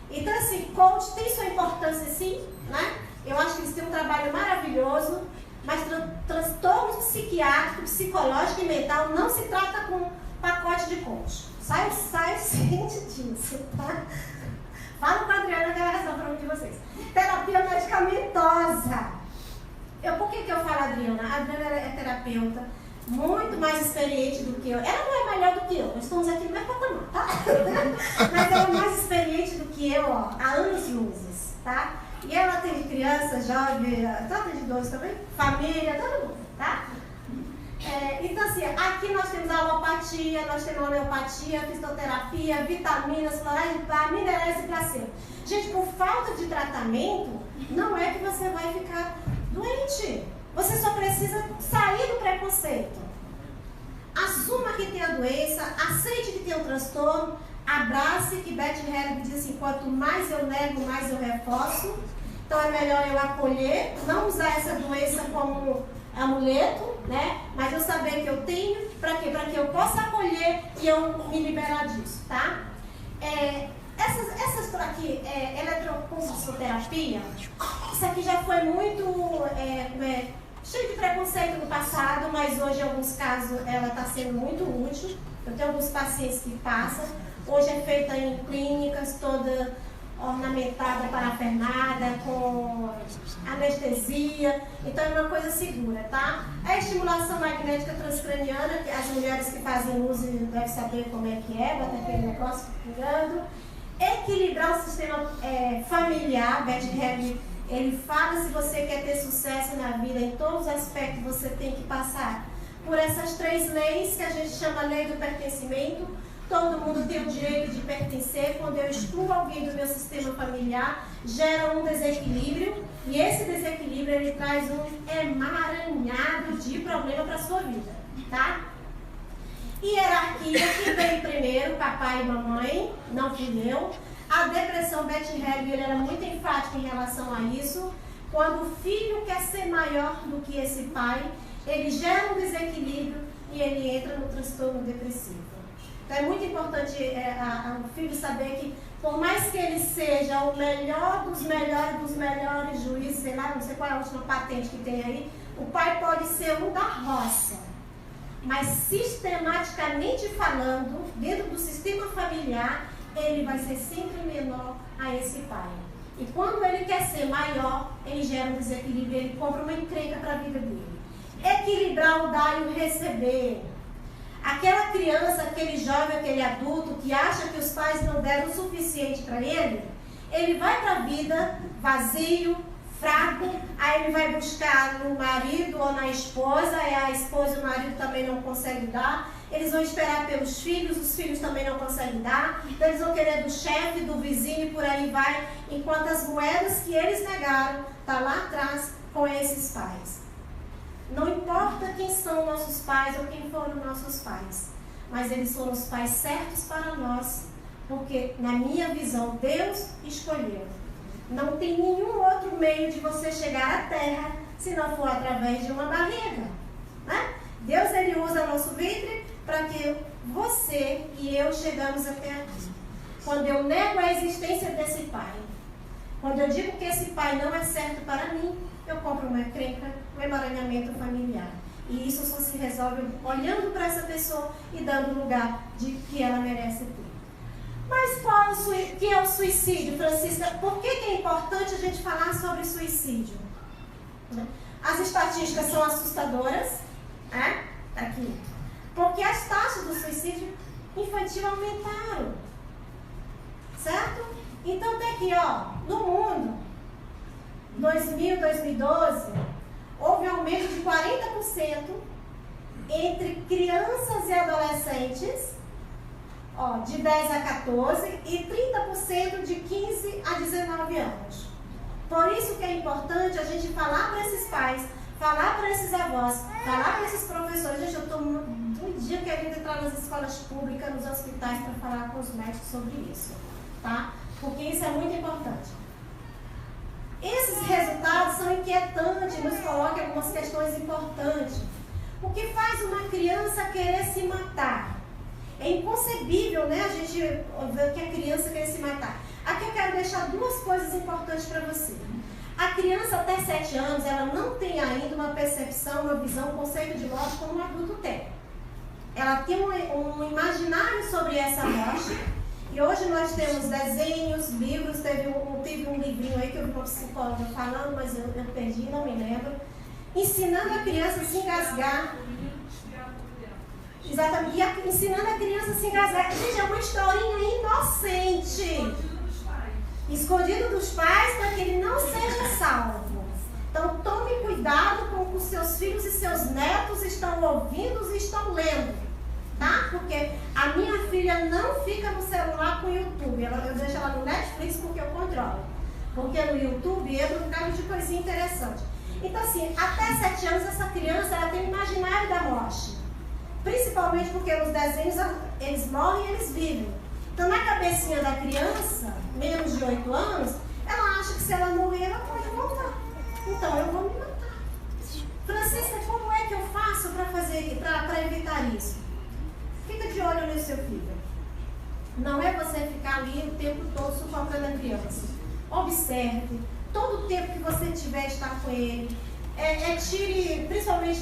S1: Então, assim, coach tem sua importância sim, né? Eu acho que eles têm um trabalho maravilhoso, mas transtorno psiquiátrico, psicológico e mental não se trata com pacote de coach. Sai ciente disso, tá? Fala com a Adriana que ela resolve para um de vocês. Terapia medicamentosa. Por que eu falo Adriana? A Adriana é terapeuta, muito mais experiente do que eu. Ela não é melhor do que eu, nós estamos aqui no mesmo patamar, tá? Mas ela é mais experiente do que eu, ó, há anos-luzes, tá? E ela tem criança, jovem, tanto de idosos também, família, todo mundo, tá? Então, assim, aqui nós temos a alopatia, nós temos a homeopatia, fisioterapia, vitaminas, florais, minerais e placebo. Gente, por falta de tratamento, não é que você vai ficar doente. Você só precisa sair do preconceito. Assuma que tem a doença, aceite que tem um transtorno, abrace, que Beth Hellinger diz assim, quanto mais eu nego, mais eu reforço. Então é melhor eu acolher, não usar essa doença como amuleto, né? Mas eu saber que eu tenho, para quê? Para que eu possa acolher e eu me liberar disso, tá? Essas aqui, eletroconvulsoterapia, isso aqui já foi muito cheio de preconceito no passado, mas hoje em alguns casos ela está sendo muito útil. Eu tenho alguns pacientes que passam. Hoje é feita em clínicas, toda ornamentada, parafernada, com anestesia, então é uma coisa segura, tá? A estimulação magnética transcraniana, que as mulheres que fazem uso devem saber como é que é, bota aquele negócio pingando. Equilibrar o sistema familiar, Beth Hellinger, ele fala, se você quer ter sucesso na vida, em todos os aspectos, você tem que passar por essas 3 leis, que a gente chama lei do pertencimento. Todo mundo tem o direito de pertencer. Quando eu excluo alguém do meu sistema familiar, gera um desequilíbrio. E esse desequilíbrio, ele traz um emaranhado de problema para a sua vida, tá? Hierarquia, que vem primeiro, papai e mamãe, não fui eu. A depressão, Beth Hellinger, era muito enfática em relação a isso. Quando o filho quer ser maior do que esse pai, ele gera um desequilíbrio e ele entra no transtorno depressivo. Então é muito importante o filho saber que, por mais que ele seja o melhor dos melhores juízes, sei lá, não sei qual é a última patente que tem aí, o pai pode ser um da roça. mas sistematicamente falando, dentro do sistema familiar, ele vai ser sempre menor a esse pai. E quando ele quer ser maior, ele gera um desequilíbrio, ele compra uma encrenca para a vida dele. Equilibrar o dar e o receber. Aquela criança, aquele jovem, aquele adulto que acha que os pais não deram o suficiente para ele vai para a vida vazio, fraco, aí ele vai buscar no marido ou na esposa, a esposa e o marido também não conseguem dar, eles vão esperar pelos filhos, os filhos também não conseguem dar, então eles vão querer do chefe, do vizinho e por aí vai, enquanto as moedas que eles negaram estão lá atrás com esses pais. Não importa quem são nossos pais ou quem foram nossos pais, mas eles foram os pais certos para nós, porque na minha visão Deus escolheu. Não tem nenhum outro meio de você chegar à terra se não for através de uma barriga, né? Deus ele usa nosso ventre para que você e eu chegamos até aqui. Quando eu nego a existência desse pai, quando eu digo que esse pai não é certo para mim, eu compro uma encrenca, um emaranhamento familiar. E isso só se resolve olhando para essa pessoa e dando o lugar de que ela merece ter. Mas que é o suicídio, Francisca? Por que é importante a gente falar sobre suicídio? As estatísticas são assustadoras, né? Aqui. Porque as taxas do suicídio infantil aumentaram. Certo? Então tem aqui, ó, no mundo, 2000, 2012, houve um aumento de 40% entre crianças e adolescentes, ó, de 10 a 14 e 30% de 15 a 19 anos. Por isso que é importante a gente falar para esses pais, falar para esses avós, falar para esses professores. Gente, eu estou um dia querendo entrar nas escolas públicas, nos hospitais, para falar com os médicos sobre isso, tá? Porque isso é muito importante. Esses resultados são inquietantes, nos colocam algumas questões importantes. O que faz uma criança querer se matar? É inconcebível, né, a gente ver que a criança quer se matar. Aqui eu quero deixar duas coisas importantes para você. A criança até 7 anos, ela não tem ainda uma percepção, uma visão, um conceito de morte como um adulto tem. Ela tem um imaginário sobre essa morte. E hoje nós temos desenhos, livros, teve um livrinho aí que eu vi uma psicóloga falando, mas eu perdi, não me lembro. Ensinando a criança a se engasgar. Exatamente, e ensinando a criança a se engasgar. Gente, é uma historinha inocente. Escondido dos pais para que ele não seja salvo. Então tome cuidado com o que os seus filhos e seus netos estão ouvindo e estão lendo. Tá? Porque a minha filha não fica no celular com o YouTube. Eu deixo ela no Netflix porque eu controlo. Porque no YouTube entra um bocado de coisinha interessante. Então assim, até 7 anos essa criança ela tem o imaginário da morte. Principalmente porque nos desenhos eles morrem e eles vivem. Então na cabecinha da criança, menos de 8 anos, ela acha que se ela morrer ela pode voltar. Então eu vou me matar. Francisca, como é que eu faço para evitar isso? Fica de olho no seu filho. Não é você ficar ali o tempo todo sufocando a criança. Observe. Todo o tempo que você tiver, estar com ele. Tire, principalmente,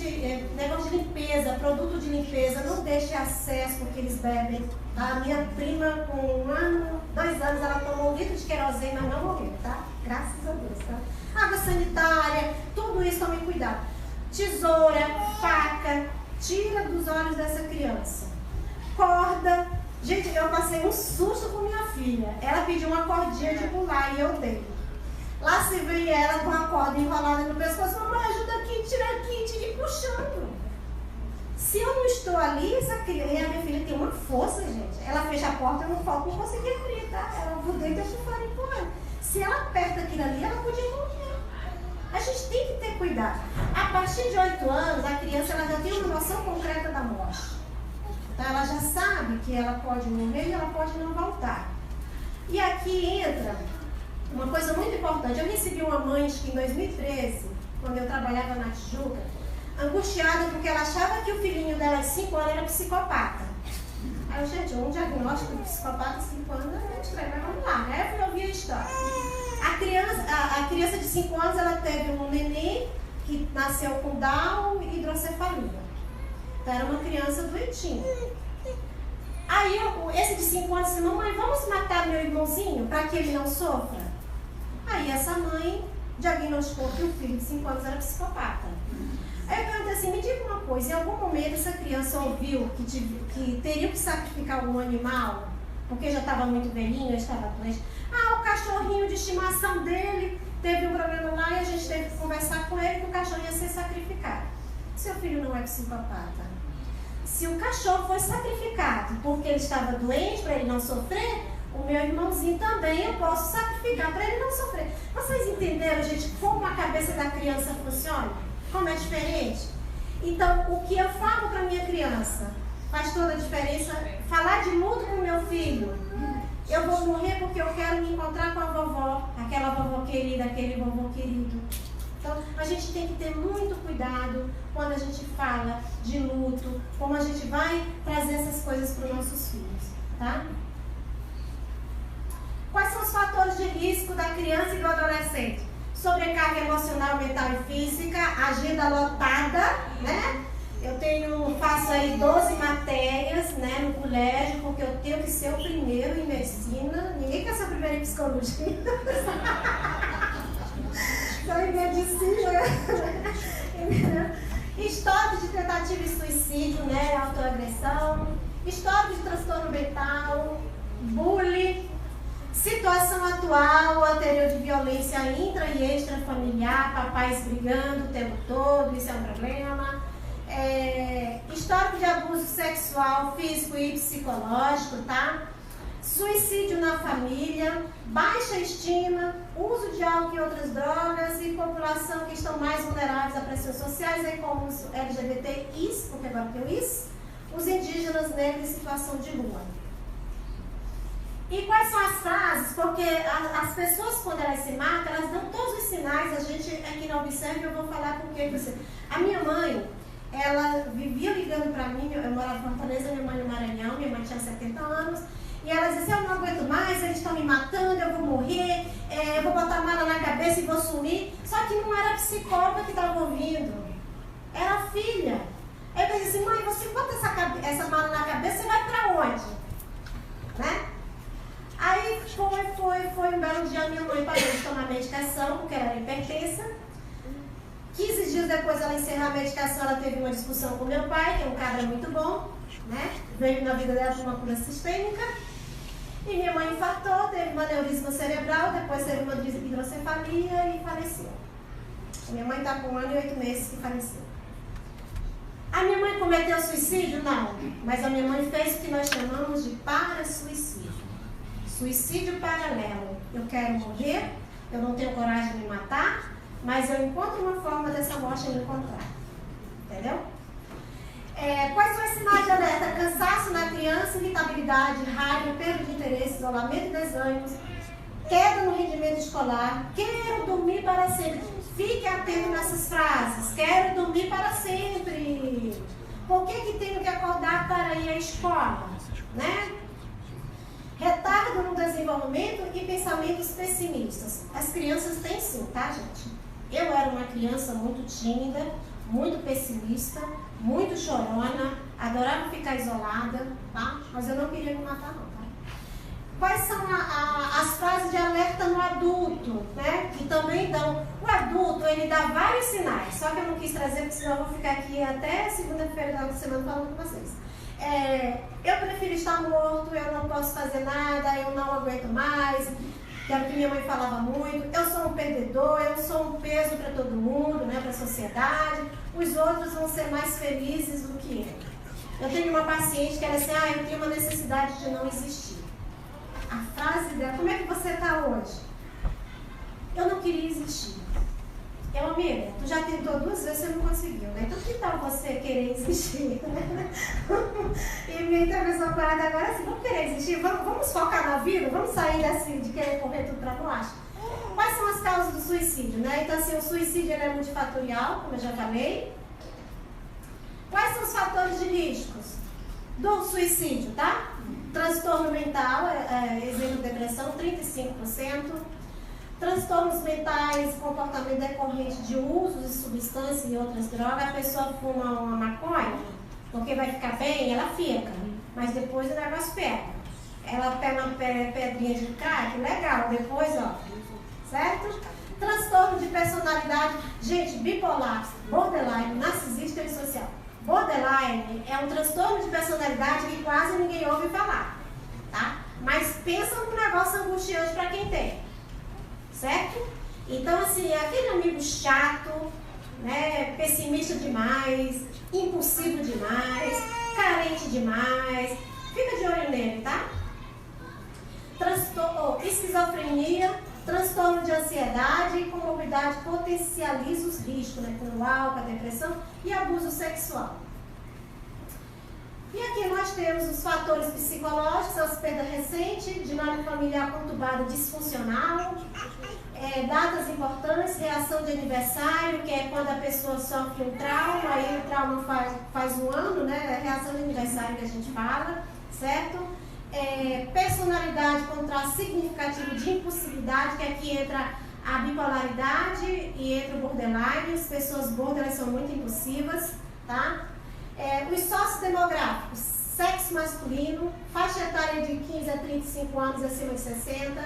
S1: negócio de limpeza, produto de limpeza. Não deixe acesso porque eles bebem. A minha prima, com 1 ano, 2 anos, ela tomou 1 litro de querosene, mas não morreu, tá? Graças a Deus, tá? Água sanitária, tudo isso, tome cuidado. Tesoura, faca, tira dos olhos dessa criança. Corda. Gente, eu passei um susto com minha filha. Ela pediu uma cordinha de pular e eu dei. Lá se vem ela com a corda enrolada no pescoço. Mamãe, ajuda aqui, tira aqui, tira e puxando. Se eu não estou ali, essa criança, e a minha filha tem uma força, gente. Ela fecha a porta, eu não consegui abrir, tá? Ela por dentro, eu fui empurrando. Se ela aperta aquilo ali, ela podia morrer. A gente tem que ter cuidado. A partir de 8 anos, a criança ela já tem uma noção concreta da morte. Então, ela já sabe que ela pode morrer e ela pode não voltar. E aqui entra uma coisa muito importante. Eu recebi uma mãe, acho que em 2013, quando eu trabalhava na Tijuca, angustiada porque ela achava que o filhinho dela de 5 anos era psicopata. Aí eu, gente, um diagnóstico de psicopata de 5 anos é estranho, mas vamos lá, né? Eu fui ouvir a história. A criança de 5 anos, ela teve um neném que nasceu com Down e hidrocefalia. Então era uma criança doentinha. Aí esse de 5 anos disse, mamãe, vamos matar meu irmãozinho para que ele não sofra? Aí essa mãe diagnosticou que o filho de 5 anos era psicopata. Aí eu perguntei assim, me diga uma coisa, em algum momento essa criança ouviu que teria que sacrificar algum animal, porque já estava muito velhinho, já estava doente? Ah, o cachorrinho de estimação dele teve um problema lá e a gente teve que conversar com ele que o cachorro ia ser sacrificado. Seu filho não é psicopata. Se o cachorro foi sacrificado porque ele estava doente, para ele não sofrer, o meu irmãozinho também eu posso sacrificar para ele não sofrer. Vocês entenderam, gente, como a cabeça da criança funciona? Como é diferente? Então, o que eu falo para minha criança faz toda a diferença. Falar de luto com o meu filho. Eu vou morrer porque eu quero me encontrar com a vovó, aquela vovó querida, aquele vovô querido. Então, a gente tem que ter muito cuidado quando a gente fala de luto, como a gente vai trazer essas coisas para os nossos filhos, tá? Quais são os fatores de risco da criança e do adolescente? Sobrecarga emocional, mental e física, agenda lotada, né? Eu faço aí 12 matérias, né, no colégio, porque eu tenho que ser o primeiro em medicina. Ninguém quer ser o primeiro em psicologia. Só em medicina. Histórico de tentativa de suicídio, né, autoagressão. Histórico de transtorno mental, bullying. Situação atual, anterior de violência intra e extrafamiliar, papais brigando o tempo todo, isso é um problema. Histórico de abuso sexual, físico e psicológico, tá? Suicídio na família, baixa estima, uso de álcool e outras drogas e população que estão mais vulneráveis a pressões sociais, aí como os LGBTIs, porque agora tem o IS, os indígenas negros em situação de rua. E quais são as frases? Porque as pessoas, quando elas se matam, elas dão todos os sinais, a gente aqui não observa, eu vou falar por que você. A minha mãe, ela vivia ligando para mim, eu morava em Fortaleza, minha mãe no Maranhão, minha mãe tinha 70 anos, e ela dizia, eu não aguento mais, eles estão me matando, eu vou morrer, eu vou botar a mala na cabeça e vou sumir. Só que não era a psicóloga que estava ouvindo, era a filha. Aí eu disse assim, mãe, você bota essa mala na cabeça, você vai para onde? Né? Aí foi um belo dia, minha mãe parou de tomar medicação, porque ela era hipertensa. 15 dias depois ela encerrou a medicação, ela teve uma discussão com meu pai, que é um cara muito bom, né? Veio na vida dela de uma cura sistêmica. E minha mãe infartou, teve uma aneurisma cerebral, depois teve uma hidrocefalia e faleceu. Minha mãe está com 1 ano e 8 meses que faleceu. A minha mãe cometeu suicídio? Não. Mas a minha mãe fez o que nós chamamos de para-suicídio. Suicídio paralelo. Eu quero morrer, eu não tenho coragem de me matar, mas eu encontro uma forma dessa morte me encontrar. Entendeu? Quais são os sinais de alerta? Cansaço na criança, irritabilidade, raiva, perda de interesse, isolamento e desânimos, queda no rendimento escolar, quero dormir para sempre. Fique atento nessas frases. Quero dormir para sempre. Por que tenho que acordar para ir à escola? Né? Retardo no desenvolvimento e pensamentos pessimistas. As crianças têm sim, tá, gente? Eu era uma criança muito tímida, muito pessimista, muito chorona, adorava ficar isolada, tá? Mas eu não queria me matar, não, tá? Quais são as frases de alerta no adulto, né? Que também dão. O adulto, ele dá vários sinais, só que eu não quis trazer, porque senão eu vou ficar aqui até segunda-feira da semana falando com vocês. Eu prefiro estar morto, eu não posso fazer nada, eu não aguento mais, que era o que minha mãe falava muito, eu sou um perdedor, eu sou um peso para todo mundo, né, para a sociedade, os outros vão ser mais felizes do que eu. Eu tenho uma paciente que ela assim, eu tenho uma necessidade de não existir. A frase dela, como é que você está hoje? Eu não queria existir. Amiga, tu já tentou 2 vezes, você não conseguiu, né? Então que tal você querer existir? E minha intervenção com ela agora é assim, vamos querer existir? Vamos focar na vida? Vamos sair assim de querer correr tudo para baixo? Quais são as causas do suicídio, né? Então assim, o suicídio é multifatorial, como eu já falei. Quais são os fatores de riscos do suicídio, tá? Transtorno mental, exemplo de depressão, 35%. Transtornos mentais, comportamento decorrente de uso de substâncias e outras drogas. A pessoa fuma uma maconha, porque vai ficar bem, ela fica, mas depois o negócio pega. Ela pega uma pedrinha de crack, legal, depois, ó, certo? Transtorno de personalidade, gente, bipolar, borderline, narcisista e social. Borderline é um transtorno de personalidade que quase ninguém ouve falar, tá? Mas pensa num negócio angustiante para quem tem, certo? Então, assim, é aquele amigo chato, né, pessimista demais, impulsivo demais, carente demais, fica de olho nele, tá? Esquizofrenia, transtorno de ansiedade e comorbidade potencializa os riscos, né, como o álcool, a depressão e abuso sexual. E aqui nós temos os fatores psicológicos, as perdas recentes, dinâmica familiar conturbada disfuncional, datas importantes, reação de aniversário, que é quando a pessoa sofre um trauma, aí o trauma faz um ano, né? É reação de aniversário que a gente fala, certo? Personalidade com traço significativo de impulsividade, que aqui entra a bipolaridade e entra o borderline. As pessoas borderline são muito impulsivas, tá? Os sociodemográficos, sexo masculino, faixa etária de 15 a 35 anos acima de 60,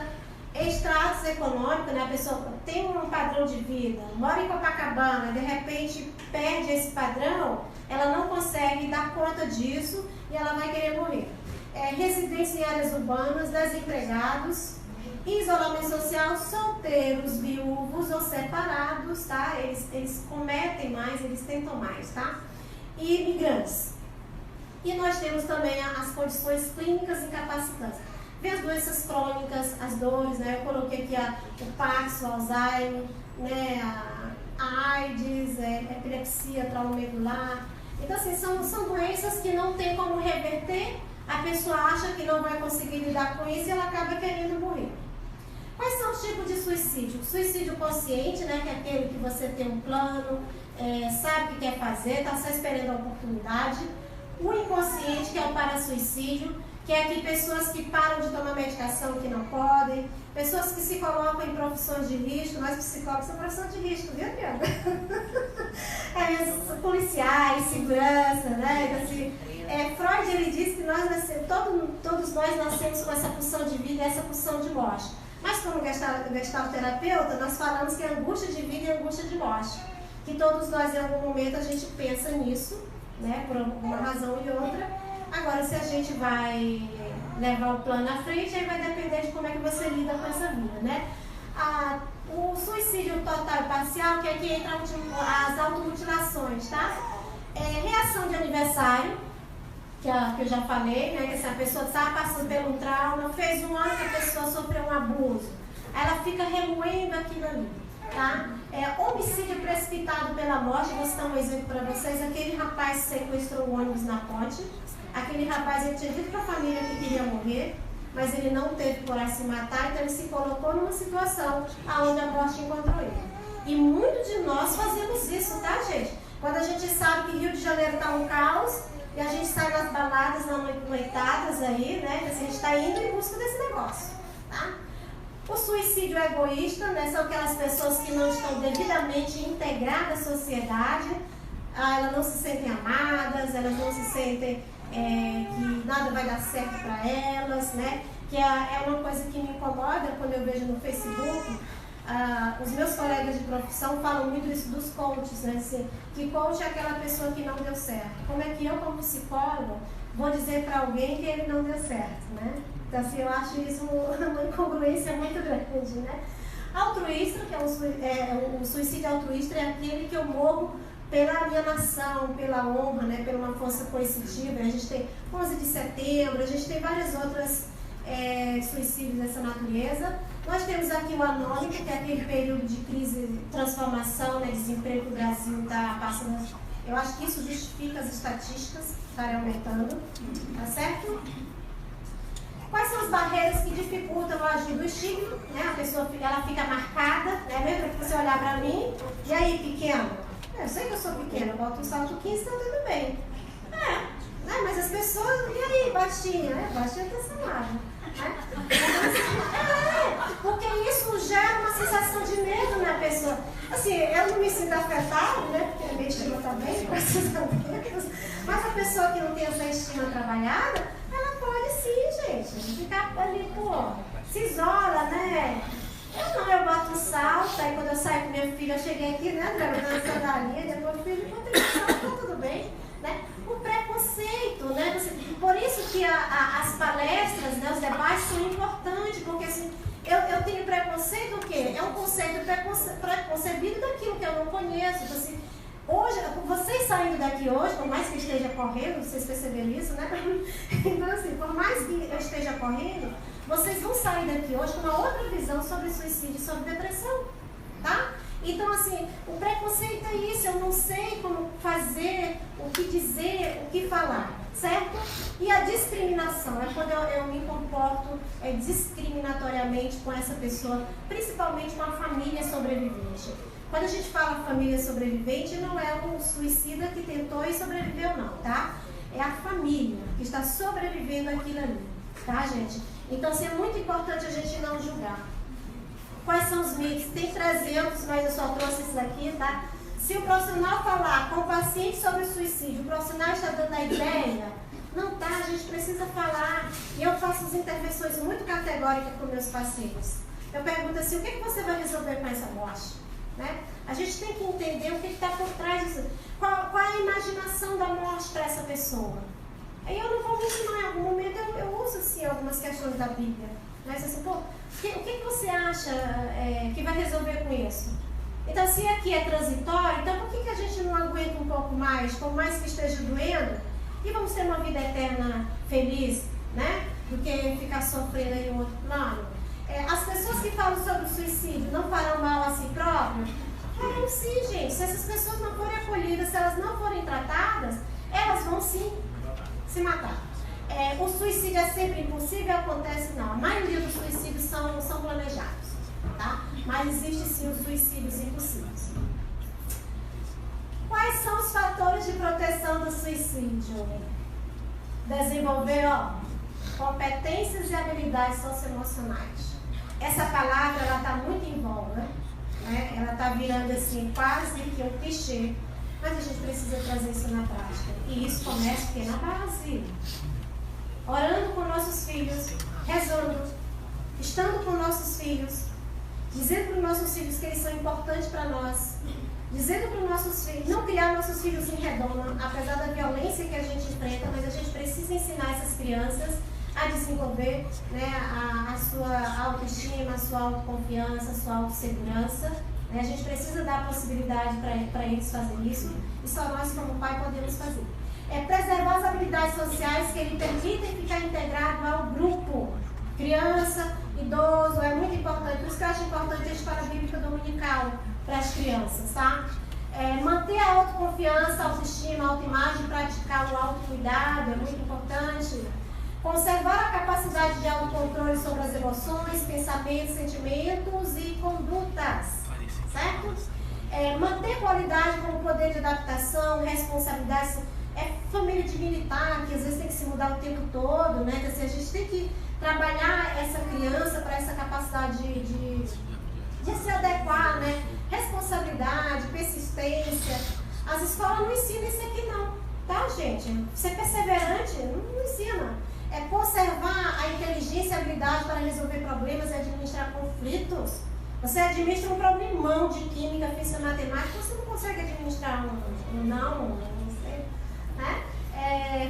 S1: estratos econômicos, né? A pessoa tem um padrão de vida, mora em Copacabana, de repente perde esse padrão, ela não consegue dar conta disso e ela vai querer morrer. Residência em áreas urbanas, desempregados, isolamento social, solteiros, viúvos ou separados, tá? Eles cometem mais, eles tentam mais, tá? E imigrantes. E nós temos também as condições clínicas incapacitantes. Vem as doenças crônicas, as dores, né? Eu coloquei aqui o Parkinson, o Alzheimer, né? A AIDS, epilepsia, trauma medular. Então, assim, são doenças que não tem como reverter, a pessoa acha que não vai conseguir lidar com isso e ela acaba querendo morrer. Quais são os tipos de suicídio? Suicídio consciente, né? Que é aquele que você tem um plano, sabe o que quer fazer, está só esperando a oportunidade. O inconsciente, que é o parasuicídio, que é aqui pessoas que param de tomar medicação que não podem, pessoas que se colocam em profissões de risco. Nós psicólogos somos profissões de risco, viu, Tiago? Policiais, segurança, né? Então, assim, Freud, ele disse que nós nascemos, todos nós nascemos com essa pulsão de vida e essa pulsão de morte. Mas como gestalterapeuta, nós falamos que é angústia de vida e angústia de morte. Que todos nós, em algum momento, a gente pensa nisso, né? Por uma razão e outra. Agora, se a gente vai levar o plano à frente, aí vai depender de como é que você lida com essa vida, né? O suicídio total e parcial, que aqui entra as automutilações, tá? Reação de aniversário, que eu já falei, né? Que se a pessoa está passando por um trauma, fez um ano que a pessoa sofreu um abuso, ela fica remoendo aquilo ali, tá? Homicídio precipitado pela morte, vou citar um exemplo para vocês. Aquele rapaz sequestrou o ônibus na ponte. Aquele rapaz, ele tinha dito para a família que queria morrer, mas ele não teve coragem de se matar, então ele se colocou numa situação onde a morte encontrou ele. E muitos de nós fazemos isso, tá, gente? Quando a gente sabe que Rio de Janeiro está um caos, e a gente sai nas baladas, nas noitadas aí, né? A gente está indo em busca desse negócio, tá? O suicídio egoísta, né? São aquelas pessoas que não estão devidamente integradas à sociedade, elas não se sentem amadas, elas não se sentem que nada vai dar certo para elas, né? Que é uma coisa que me incomoda quando eu vejo no Facebook. Os meus colegas de profissão falam muito isso dos coaches, né? Assim, que coach é aquela pessoa que não deu certo. Como é que eu, como psicóloga, vou dizer para alguém que ele não deu certo, né? Então, assim, eu acho isso uma incongruência muito grande, né? Altruísta, que o suicídio altruísta é aquele que eu morro pela minha nação, pela honra, né? Pela uma força coercitiva. A gente tem 11 de setembro, a gente tem várias outras suicídios dessa natureza. Nós temos aqui o anônimo, que é aquele período de crise, transformação, né, desemprego que o Brasil está passando. Eu acho que isso justifica as estatísticas estarem aumentando, tá certo? Quais são as barreiras que dificultam o agir do estigma? Né? A pessoa ela fica marcada, né? Lembra que você olhar para mim, e aí, pequeno? Eu sei que eu sou pequena, eu boto um salto 15, tá tudo bem. Né? Mas as pessoas, e aí, baixinha? Baixinha tá salada. Porque isso gera uma sensação de medo na pessoa. pessoa... Assim, eu não me sinto afetada, né? Porque a minha estima está bem, graças a Deus. Mas a pessoa que não tem essa estima trabalhada, ela pode sim, gente, ficar ali, pô, se isola, né? Eu boto um salto, aí quando eu saio com minha filha, eu cheguei aqui, né, André, eu dando sandalinha, depois filho, encontrei um salto, tá tudo bem, né? O preconceito, né? Por isso que as palestras, né, os debates são importantes, porque assim, eu tenho preconceito o quê? É um conceito preconcebido daquilo que eu não conheço. Então, assim, hoje, vocês saindo daqui hoje, por mais que esteja correndo, vocês perceberam isso, né? Então, assim, por mais que eu esteja correndo, vocês vão sair daqui hoje com uma outra visão sobre suicídio e sobre depressão, tá? Então, assim, o preconceito é isso, eu não sei como fazer, o que dizer, o que falar, certo? E a discriminação é quando eu me comporto discriminatoriamente com essa pessoa, principalmente com a família sobrevivente. Quando a gente fala família sobrevivente, não é o suicida que tentou e sobreviveu, não, tá? É a família que está sobrevivendo àquilo ali, tá, gente? Então, assim, é muito importante a gente não julgar. Quais são os mitos? Tem 300, mas eu só trouxe isso aqui, tá? Se o profissional falar com o paciente sobre o suicídio, o profissional está dando a ideia, não tá, a gente precisa falar. E eu faço as intervenções muito categóricas com meus pacientes. Eu pergunto assim, o que você vai resolver com essa morte? Né? A gente tem que entender o que está por trás disso. Qual é a imaginação da morte para essa pessoa? Aí eu não vou me ensinar, em algum momento eu uso assim, algumas questões da Bíblia. Mas assim, pô, o que você acha que vai resolver com isso? Então, se aqui é transitório, então por que a gente não aguenta um pouco mais, por mais que esteja doendo, e vamos ter uma vida eterna feliz, né? Do que ficar sofrendo aí em outro plano? As pessoas que falam sobre o suicídio não farão mal a si próprias? Farão sim, gente. Se essas pessoas não forem acolhidas, se elas não forem tratadas, elas vão sim se matar. O suicídio é sempre impossível? Acontece não. A maioria dos suicídios são planejados, tá? Mas existe sim os suicídios impossíveis. Quais são os fatores de proteção do suicídio? Desenvolver, competências e habilidades socioemocionais. Essa palavra, ela está muito em voga, né? Ela está virando assim, quase que um clichê. Mas a gente precisa trazer isso na prática. E isso começa aqui na base. Orando com nossos filhos, rezando, estando com nossos filhos, dizendo para os nossos filhos que eles são importantes para nós, dizendo para os nossos filhos, não criar nossos filhos em redoma, apesar da violência que a gente enfrenta, mas a gente precisa ensinar essas crianças a desenvolver, né, a sua autoestima, a sua autoconfiança, a sua autossegurança. Né? A gente precisa dar a possibilidade para eles fazerem isso, e só nós como pai podemos fazer. Preservar as habilidades sociais que lhe permitem ficar integrado ao grupo. Criança, idoso, é muito importante. Por isso que eu acho importante a escola bíblica dominical para as crianças, tá? Manter a autoconfiança, a autoestima, a autoimagem, praticar o autocuidado é muito importante. Conservar a capacidade de autocontrole sobre as emoções, pensamentos, sentimentos e condutas, certo? Manter qualidade como poder de adaptação, responsabilidade. Família de militar, que às vezes tem que se mudar o tempo todo, né? Então, assim, a gente tem que trabalhar essa criança para essa capacidade de se adequar, né? Responsabilidade, persistência. As escolas não ensinam isso aqui não, tá, gente? Ser perseverante não ensina. Conservar a inteligência e a habilidade para resolver problemas e administrar conflitos. Você administra um problemão de química, física, matemática, você não consegue administrar não sei, né?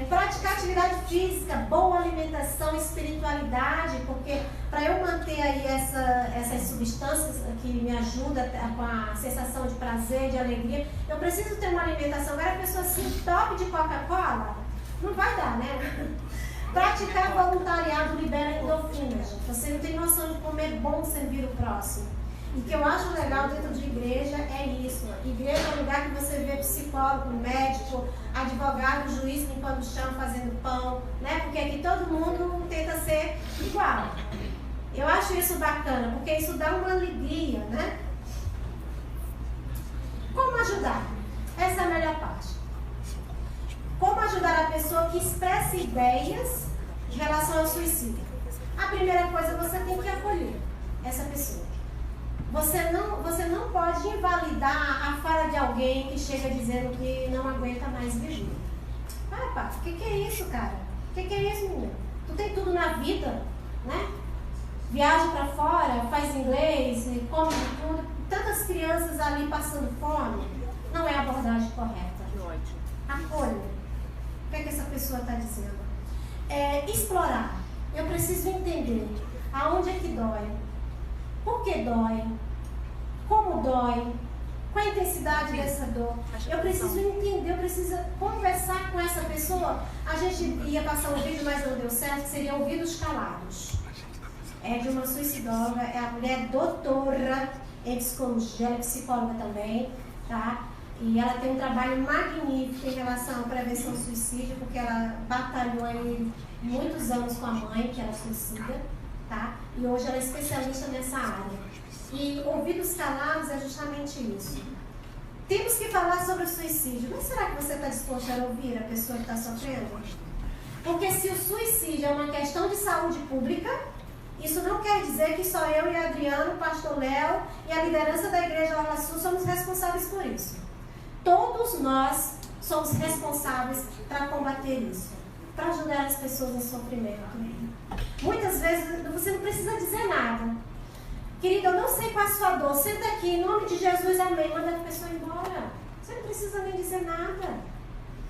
S1: Praticar atividade física, boa alimentação, espiritualidade, porque para eu manter aí essas substâncias que me ajudam com a sensação de prazer, de alegria, eu preciso ter uma alimentação. Agora a pessoa assim, top de Coca-Cola, não vai dar, né? Praticar voluntariado libera endorfinas. Você não tem noção de como é bom servir o próximo. E o que eu acho legal dentro de igreja é isso. Igreja é um lugar que você vê psicólogo, médico, advogado, juiz limpando o chão, fazendo pão, né? Porque aqui todo mundo tenta ser igual. Eu acho isso bacana, porque isso dá uma alegria, né? Como ajudar? Essa é a melhor parte. Como ajudar a pessoa que expressa ideias em relação ao suicídio? A primeira coisa, você tem que acolher essa pessoa. você não pode invalidar a fala de alguém que chega dizendo que não aguenta mais viver. Ah, pá, o que é isso, cara? O que é isso, menino? Tu tem tudo na vida, né? Viaja pra fora, faz inglês, come tudo. Tantas crianças ali passando fome. Não é a abordagem correta. Acolha. O que é que essa pessoa está dizendo? Explorar. Eu preciso entender aonde é que dói. Por que dói? Como dói? Qual a intensidade dessa dor? Eu preciso entender, eu preciso conversar com essa pessoa. A gente ia passar um vídeo, mas não deu certo, que seria ouvidos calados. É de uma suicidóloga, é a mulher doutora em psicologia, ela é psicóloga também, tá? E ela tem um trabalho magnífico em relação à prevenção do suicídio, porque ela batalhou aí muitos anos com a mãe, que era suicida, tá? E hoje ela é especialista nessa área. E ouvidos calados é justamente isso. Temos que falar sobre o suicídio. Mas será que você está disposto a ouvir a pessoa que está sofrendo? Porque se o suicídio é uma questão de saúde pública, isso não quer dizer que só eu e Adriano, o pastor Léo e a liderança da Igreja Orla Sul somos responsáveis por isso. Todos nós somos responsáveis para combater isso, para ajudar as pessoas em sofrimento. Muitas vezes você não precisa dizer nada. Querido, eu não sei qual é a sua dor. Senta aqui, em nome de Jesus, amém. Manda a pessoa embora. Você não precisa nem dizer nada.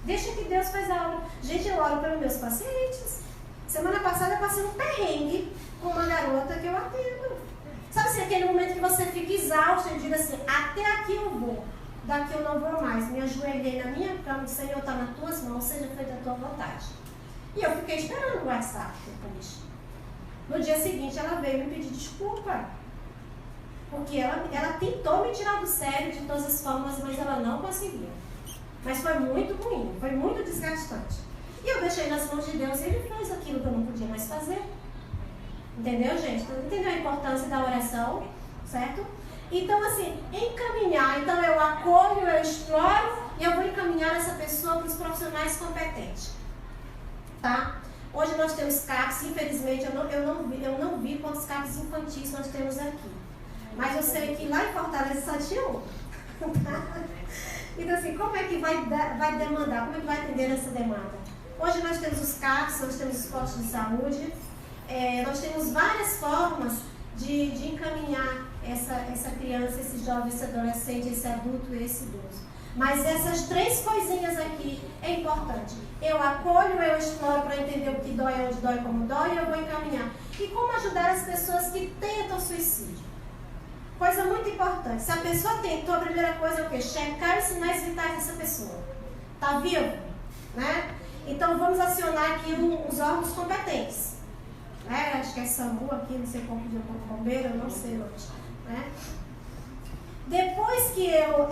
S1: Deixa que Deus faz a obra. Gente, eu oro pelos meus pacientes. Semana passada eu passei um perrengue com uma garota que eu atendo. Sabe assim, aquele momento que você fica exausto e diz assim, até aqui eu vou, daqui eu não vou mais. Me ajoelhei na minha cama, Senhor, está nas tuas mãos, seja feita a tua vontade. E eu fiquei esperando o WhatsApp depois. No dia seguinte ela veio me pedir desculpa. Porque ela tentou me tirar do sério de todas as formas, mas ela não conseguiu. Mas foi muito ruim, foi muito desgastante. E eu deixei nas mãos de Deus e Ele fez aquilo que eu não podia mais fazer. Entendeu, gente? Entendeu a importância da oração? Certo? Então, assim, encaminhar. Então, eu acolho, eu exploro e eu vou encaminhar essa pessoa para os profissionais competentes. Tá? Hoje nós temos CAPs, infelizmente, eu não vi quantos CAPs infantis nós temos aqui. Mas eu sei que lá em Fortaleza só tinha um. Então, assim, como é que vai demandar? Como é que vai atender essa demanda? Hoje nós temos os CAPs, nós temos os postos de saúde, nós temos várias formas de encaminhar essa criança, esse jovem, esse adolescente, esse adulto e esse idoso. Mas essas três coisinhas aqui é importante. Eu acolho, eu exploro para entender o que dói, onde dói, como dói, e eu vou encaminhar. E como ajudar as pessoas que tentam suicídio? Coisa muito importante. Se a pessoa tentou, a primeira coisa é o quê? Checar os sinais vitais dessa pessoa. Está vivo? Né? Então vamos acionar aqui os órgãos competentes. Acho que é SAMU aqui, não sei como de bombeiro, eu não sei hoje. Né? Depois que eu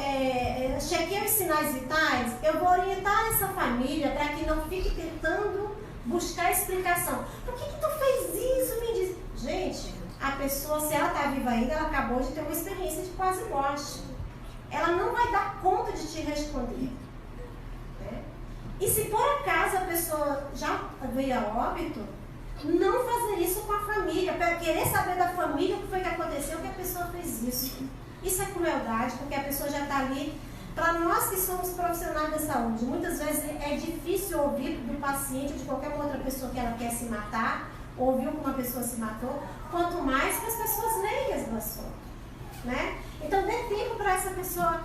S1: chequei os sinais vitais, eu vou orientar essa família para que não fique tentando buscar explicação. Por que tu fez isso? Me diz. Gente, a pessoa, se ela está viva ainda, ela acabou de ter uma experiência de quase morte. Ela não vai dar conta de te responder. Né? E se por acaso a pessoa já veio a óbito, não fazer isso com a família, para querer saber da família o que foi que aconteceu, que a pessoa fez isso. Isso é crueldade, porque a pessoa já está ali. Para nós que somos profissionais da saúde, muitas vezes é difícil ouvir do paciente ou de qualquer outra pessoa que ela quer se matar, ouviu que uma pessoa se matou, quanto mais para as pessoas leigas do assunto. Né? Então, dê tempo para essa pessoa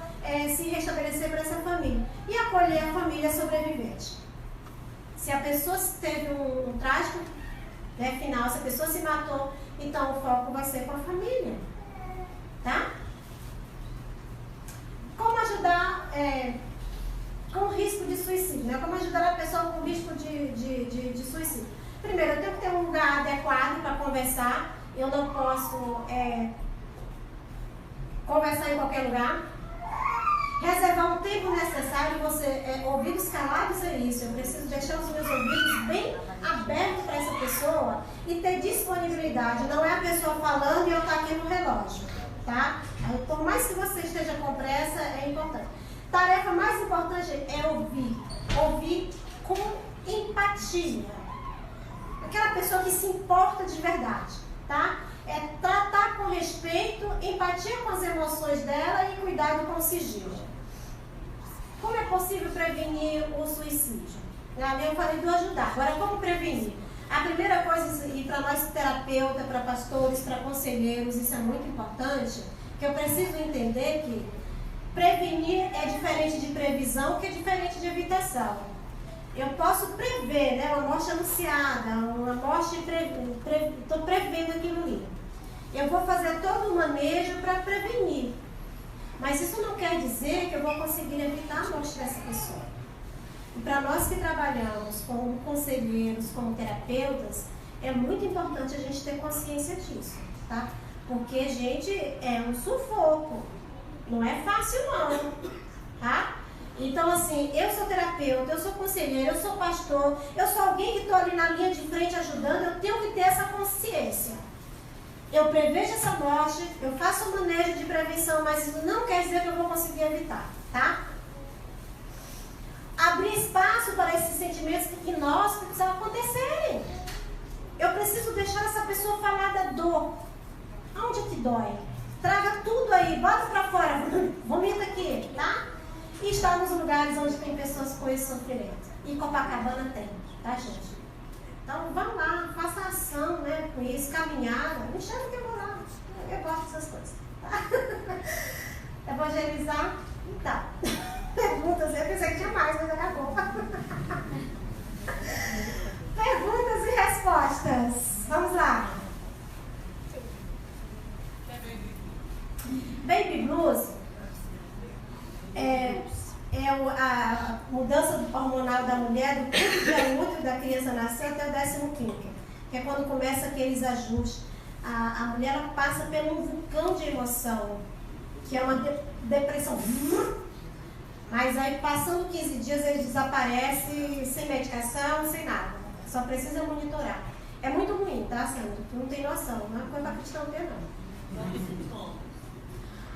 S1: se restabelecer para essa família. E acolher a família sobrevivente. Se a pessoa teve um trágico final, se a pessoa se matou, então o foco vai ser com a família. Tá? Como ajudar com risco de suicídio? Né? Como ajudar a pessoa com risco de suicídio? Primeiro, eu tenho que ter um lugar adequado para conversar. Eu não posso conversar em qualquer lugar. Reservar um tempo necessário. Ouvidos calados é isso. Eu preciso deixar os meus ouvidos bem abertos para essa pessoa e ter disponibilidade. Não é a pessoa falando e eu estar aqui no relógio. Tá? Por mais que você esteja com pressa, é importante. Tarefa mais importante é ouvir. Ouvir com empatia. Aquela pessoa que se importa de verdade. Tá? É tratar com respeito, empatia com as emoções dela e cuidado com o sigilo. Como é possível prevenir o suicídio? Eu falei do ajudar. Agora, como prevenir? A primeira coisa, e para nós terapeutas, para pastores, para conselheiros, isso é muito importante, que eu preciso entender que prevenir é diferente de previsão, que é diferente de evitação. Eu posso prever, né, uma morte anunciada, uma morte, estou prevendo aquilo ali. Eu vou fazer todo o manejo para prevenir. Mas isso não quer dizer que eu vou conseguir evitar a morte dessa pessoa. E para nós que trabalhamos como conselheiros, como terapeutas, é muito importante a gente ter consciência disso, tá? Porque, gente, é um sufoco. Não é fácil não, tá? Então, assim, eu sou terapeuta, eu sou conselheiro, eu sou pastor, eu sou alguém que estou ali na linha de frente ajudando, eu tenho que ter essa consciência. Eu prevejo essa morte, eu faço um manejo de prevenção, mas isso não quer dizer que eu vou conseguir evitar, tá? Abrir espaço para esses sentimentos que nós precisam acontecerem. Eu preciso deixar essa pessoa falar da dor. Aonde é que dói? Traga tudo aí, bota pra fora, vomita aqui, tá? E está nos lugares onde tem pessoas com esse sofrimento. E Copacabana tem, tá, gente? Então, vá lá, faça ação, né, com isso, caminhada. Me chama que eu vou lá. Eu gosto dessas coisas, tá? Evangelizar? Então. Perguntas, eu pensei que tinha mais, mas acabou. Perguntas e respostas. Vamos lá. Baby blues é a mudança hormonal da mulher do quinto dia útil da criança nascer até o 15º, que é quando começa aqueles ajustes. A mulher ela passa por um vulcão de emoção, que é uma depressão. Mas aí, passando 15 dias, ele desaparece sem medicação, sem nada. Só precisa monitorar. É muito ruim, tá, Sandra? Tu não tem noção. Não é coisa para cristão ter, não.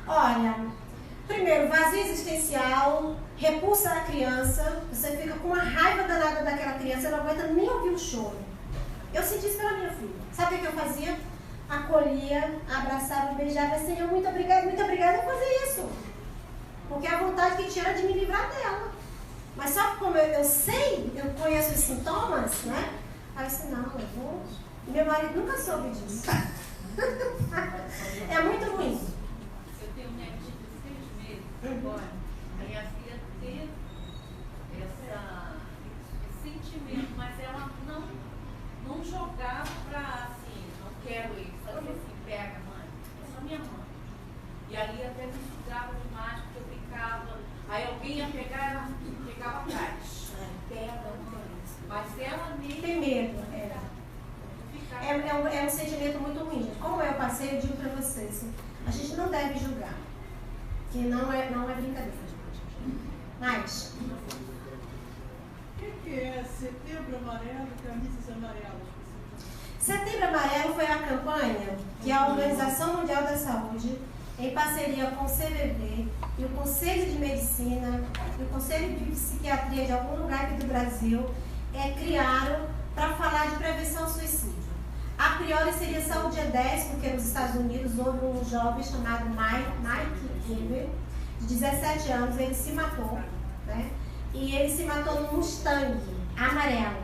S1: Olha, primeiro, vazio existencial, repulsa a criança. Você fica com uma raiva danada daquela criança, ela não aguenta nem ouvir o choro. Eu senti isso pela minha filha. Sabe o que eu fazia? Acolhia, abraçava, beijava. Senhor, muito obrigada, eu fazia isso. Porque a vontade que tinha era de me livrar dela. Mas só que como eu sei, eu conheço os sintomas, né? Aí eu disse, não, eu vou... Meu marido nunca soube disso. É muito ruim.
S2: Eu tenho um netinho de 6 meses agora. A minha filha teve esse sentimento, mas ela não jogava pra assim, não quero isso. Ela disse assim, pega, mãe. É só minha mãe. E ali até me sugava demais, porque eu ficava. Aí alguém ia pegar, ela ficava atrás. Pega, mãe. Mas ela nem.
S1: Tem medo, é um sentimento muito ruim, gente. Como eu passei, eu digo pra vocês, a gente não deve julgar. Que não é brincadeira. Mas.
S3: O que é Setembro Amarelo, camisas amarelas?
S1: Setembro Amarelo foi a campanha que a Organização Mundial da Saúde, em parceria com o CVV e o Conselho de Medicina e o Conselho de Psiquiatria de algum lugar aqui do Brasil, criaram para falar de prevenção ao suicídio. A priori seria só o dia 10, porque nos Estados Unidos houve um jovem chamado Mike Kimber, de 17 anos, ele se matou, né? E ele se matou num Mustang amarelo,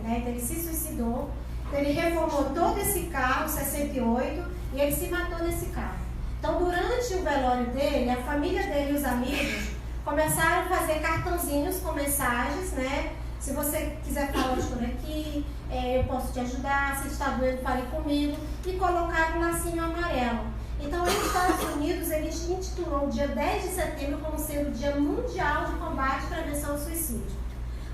S1: né? Então ele se suicidou, então ele reformou todo esse carro, 68, e ele se matou nesse carro. Então, durante o velório dele, a família dele e os amigos começaram a fazer cartãozinhos com mensagens, né? Se você quiser falar, eu estou aqui, eu posso te ajudar, se está doendo, fale comigo. E colocaram um lacinho amarelo. Então, nos Estados Unidos, ele intitulou o dia 10 de setembro como sendo o Dia Mundial de Combate e Prevenção ao Suicídio.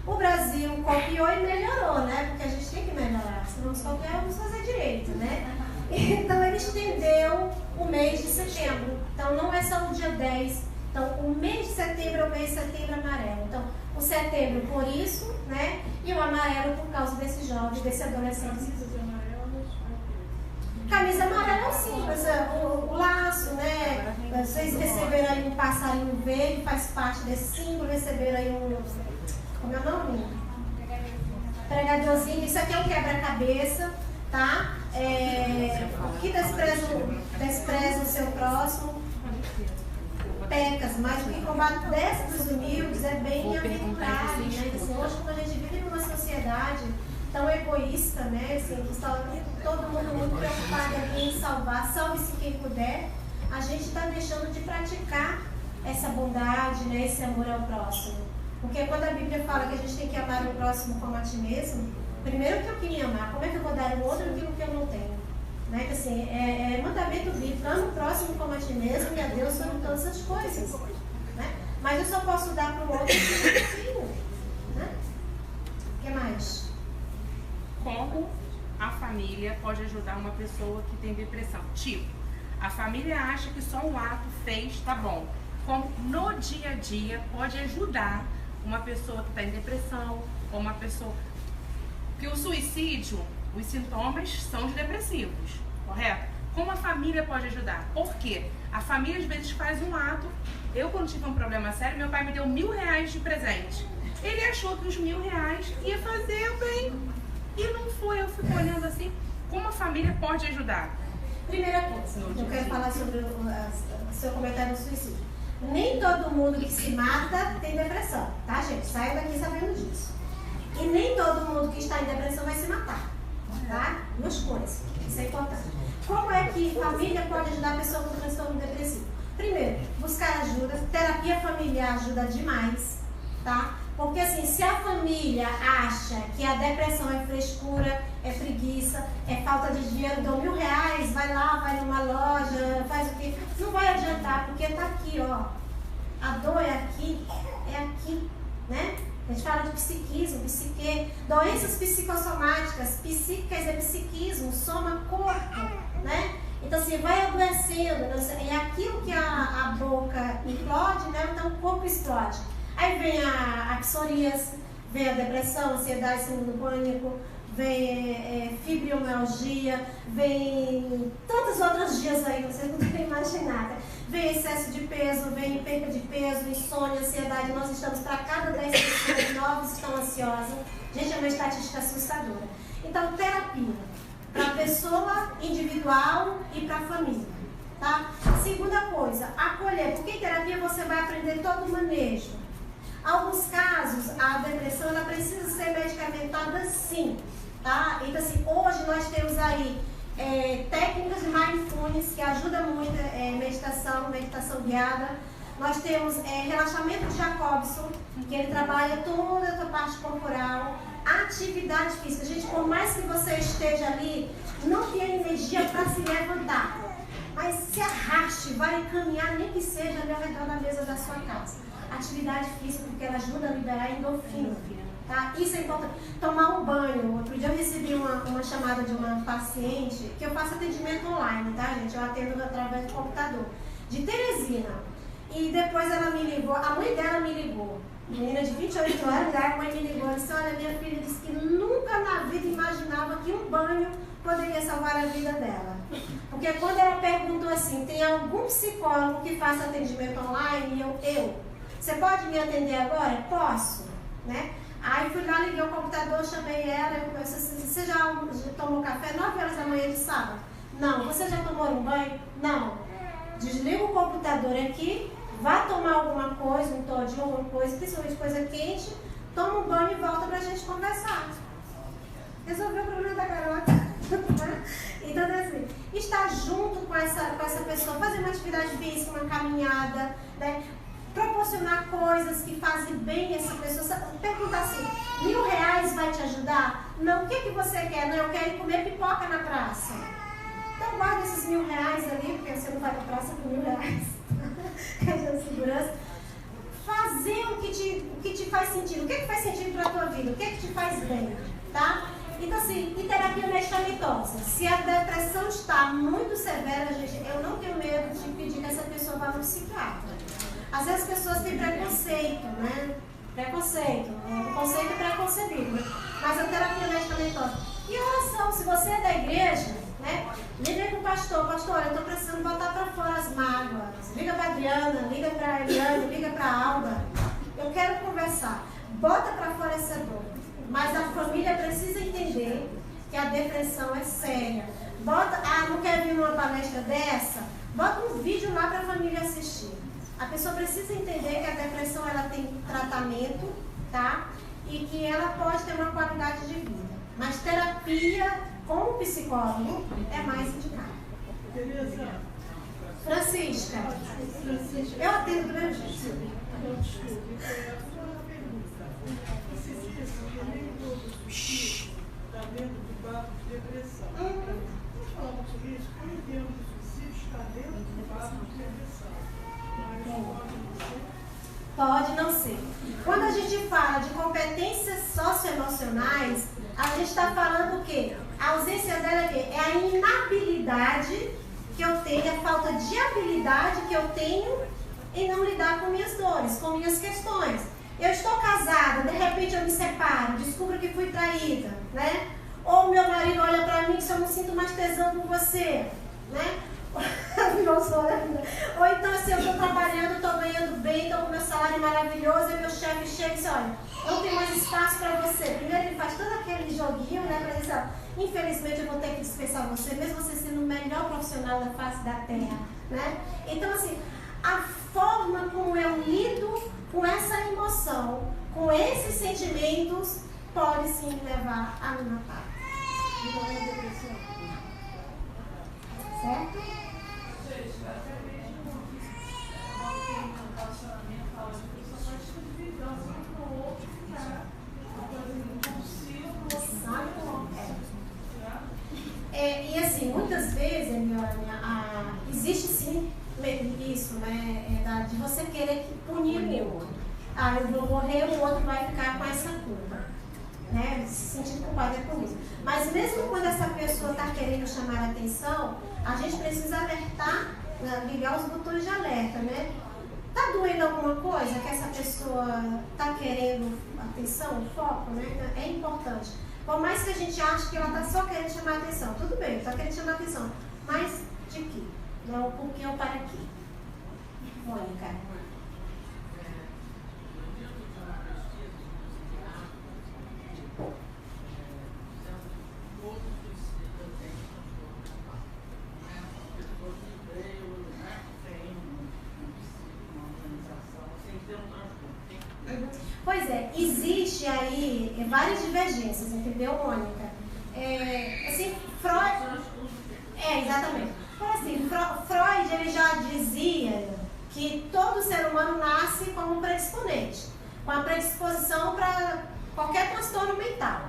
S1: O Brasil copiou e melhorou, né? Porque a gente tem que melhorar. Se não nos copiar, vamos fazer direito, né? Então, ele estendeu o mês de setembro. Então, não é só o dia 10. Então, o mês de setembro é o mês de setembro amarelo. Então, o setembro por isso, né? E o amarelo por causa desse jovem, desse adolescente.
S3: Camisas amarelas,
S1: Camisa amarela é o simples, o laço, né? Vocês receberam aí um passarinho verde, faz parte desse símbolo, receberam aí como é o nome? Pregadorzinho. Isso aqui é um quebra-cabeça, tá? O que despreza o seu próximo, pecas, mas o que compadece dos humildes é bem-aventurado, né? Assim, hoje, quando a gente vive numa sociedade tão egoísta, né? Assim, que está todo mundo muito preocupado em salvar, salve-se quem puder, a gente está deixando de praticar essa bondade, né? Esse amor ao próximo. Porque quando a Bíblia fala que a gente tem que amar o próximo como a ti mesmo, primeiro que eu queria amar, como é que eu vou dar ao outro aquilo que eu não tenho? Né? Que, assim, é mandamento bíblico, ama o próximo como a ti mesmo e a Deus sobre todas as coisas. Né? Mas eu só posso dar para o outro aquilo que eu tenho. Né? O que mais?
S4: Como a família pode ajudar uma pessoa que tem depressão? Tipo, a família acha que só um ato fez tá bom. Como no dia a dia pode ajudar uma pessoa que está em depressão, ou uma pessoa... Porque o suicídio, os sintomas são de depressivos, correto? Como a família pode ajudar? Por quê? A família às vezes faz um ato. Eu, quando tive um problema sério, meu pai me deu R$1.000 de presente. Ele achou que os R$1.000 ia fazer o bem. E não foi. Eu fico olhando assim, como a família pode ajudar?
S1: Primeira coisa, eu quero falar sobre o seu comentário do suicídio. Nem todo mundo que se mata tem depressão, tá, gente? Saia daqui sabendo disso. E nem todo mundo que está em depressão vai se matar, tá? Duas coisas, isso é importante. Como é que família pode ajudar a pessoa com transtorno depressivo? Primeiro, buscar ajuda. Terapia familiar ajuda demais, tá? Porque assim, se a família acha que a depressão é frescura, é preguiça, é falta de dinheiro, dou R$1.000, vai lá, vai numa loja, faz o quê? Não vai adiantar, porque tá aqui, ó. A dor é aqui, né? A gente fala de psiquismo, psique, doenças psicossomáticas, psíquicas é psiquismo, soma corpo, né? Então assim, vai adoecendo, é aquilo que a boca implode, né? Então o corpo explode. Aí vem a psoríase, vem a depressão, ansiedade, síndrome do pânico, vem fibromialgia, vem tantos outros dias aí, vocês não devem imaginar. Vem excesso de peso, vem perda de peso, insônia, ansiedade. Nós estamos para cada 10 pessoas, 9 estão ansiosas. Gente, é uma estatística assustadora. Então, terapia para a pessoa individual e para a família. Tá? Segunda coisa, acolher. Porque em terapia você vai aprender todo o manejo. Alguns casos, a depressão ela precisa ser medicamentada sim, tá? Então assim, hoje nós temos aí técnicas de mindfulness que ajudam muito, meditação guiada. Nós temos relaxamento de Jacobson, que ele trabalha toda a parte corporal, atividade física. Gente, por mais que você esteja ali, não tenha energia para se levantar, mas se arraste, vai caminhar, nem que seja ali ao redor da mesa da sua casa. Atividade física, porque ela ajuda a liberar endorfina, tá? Isso é importante. Tomar um banho. Outro dia eu recebi uma chamada de uma paciente, que eu faço atendimento online, tá, gente? Eu atendo através do computador, de Teresina. E depois ela me ligou, a mãe dela me ligou, menina de 28 anos, a mãe me ligou e disse, olha, minha filha disse que nunca na vida imaginava que um banho poderia salvar a vida dela. Porque quando ela perguntou assim, tem algum psicólogo que faça atendimento online? E eu. Você pode me atender agora? Posso, né? Aí fui lá, liguei o computador, chamei ela, eu comecei, você já tomou café 9 horas da manhã de sábado? Não. Você já tomou um banho? Não. Desliga o computador aqui, vá tomar alguma coisa, um todinho, alguma coisa, principalmente coisa quente, toma um banho e volta pra gente conversar. Resolveu o problema da garota. Então, assim, estar junto com essa pessoa, fazer uma atividade física, uma caminhada, né? Proporcionar coisas que fazem bem essa pessoa. Perguntar assim, R$1.000 vai te ajudar? Não, o que você quer? Não, eu quero ir comer pipoca na praça. Então guarda esses R$1.000 ali, porque você não vai pra praça por R$1.000. É de segurança. Fazer o que te faz sentido. O que faz sentido pra tua vida? O que te faz bem? Tá? Então assim, e terapia medicamentosa. Se a depressão está muito severa, gente, eu não tenho medo de pedir que essa pessoa vá no psiquiatra. Às vezes as pessoas têm preconceito, né? Preconceito preconcebido, né? Mas a terapia medicamentosa. E oração, se você é da igreja, né? Liga para o pastor, olha, eu estou precisando botar para fora as mágoas. Liga para a Adriana, liga para a Eliane, liga para a Alba. Eu quero conversar. Bota para fora essa dor. Mas a família precisa entender que a depressão é séria. Bota, não quer vir numa palestra dessa? Bota um vídeo lá para a família assistir. A pessoa precisa entender que a depressão ela tem tratamento, tá? E que ela pode ter uma qualidade de vida. Mas terapia com o psicólogo é mais indicado.
S3: Tereza,
S1: Francisca, eu atendo do mesmo jeito.
S3: não, desculpe, uma pergunta. Esses dias eu nem todos está dentro do quadro de depressão. Nós falamos sobre isso, quando o termo de suicídio está dentro do quadro de depressão. Mas
S1: Pode não ser. Quando a gente fala de competências socioemocionais, a gente está falando o quê? A ausência dela é a inabilidade que eu tenho, a falta de habilidade que eu tenho em não lidar com minhas dores, com minhas questões. Eu estou casada, de repente eu me separo, descubro que fui traída, né? Ou meu marido olha pra mim e diz, eu não sinto mais tesão por você, né? Ou então assim, eu estou trabalhando, estou ganhando bem, estou com meu salário maravilhoso, e meu chefe chega e diz, olha, eu não tenho mais espaço para você. Primeiro ele faz todo aquele joguinho, né, para dizer, ó, infelizmente eu vou ter que dispensar você, mesmo você sendo o melhor profissional da face da terra, né? Então assim, a forma como eu lido com essa emoção, com esses sentimentos, pode sim me levar a me matar.
S3: não é depressão.
S1: Certo?
S2: Até mesmo quando tem um relacionamento, a pessoa pode ter vingança um com o outro, ficar uma coisa impulsiva,
S1: E assim, muitas vezes, Eliane, existe sim isso, né? De você querer punir o outro. Eu vou morrer, o outro vai ficar com essa culpa, né? Se sentindo culpado é por isso. Mas mesmo quando essa pessoa está querendo chamar a atenção, a gente precisa alertar, ligar os botões de alerta, né? Tá doendo alguma coisa que essa pessoa está querendo atenção, foco, né? É importante. Por mais que a gente ache que ela está só querendo chamar a atenção, tudo bem, está querendo chamar a atenção, mas de quê? Não, por que ou para quê? Mônica. Pois é, existe aí várias divergências, entendeu, Mônica? Assim, Freud... exatamente. Então, assim, Freud ele já dizia que todo ser humano nasce como predisponente, com a predisposição para qualquer transtorno mental.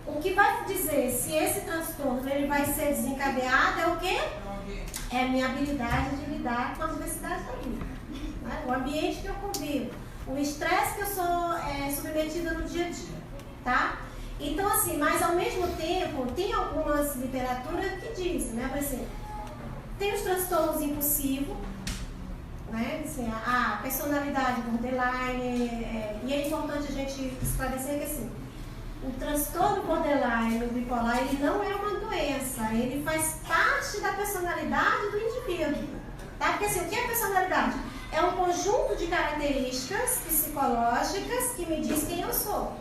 S1: O que vai dizer se esse transtorno ele vai ser desencadeado é o quê? É a minha habilidade de lidar com a diversidade da vida, né? O ambiente que eu convivo, o estresse que eu sou submetida no dia a dia, tá? Então, assim, mas ao mesmo tempo, tem algumas literaturas que dizem, né, por exemplo, tem os transtornos impulsivos, né, assim, a personalidade borderline, e é importante a gente esclarecer que, assim, o transtorno borderline, o bipolar, ele não é uma doença, ele faz parte da personalidade do indivíduo, tá? Porque, assim, o que é personalidade? É um conjunto de características psicológicas que me diz quem eu sou.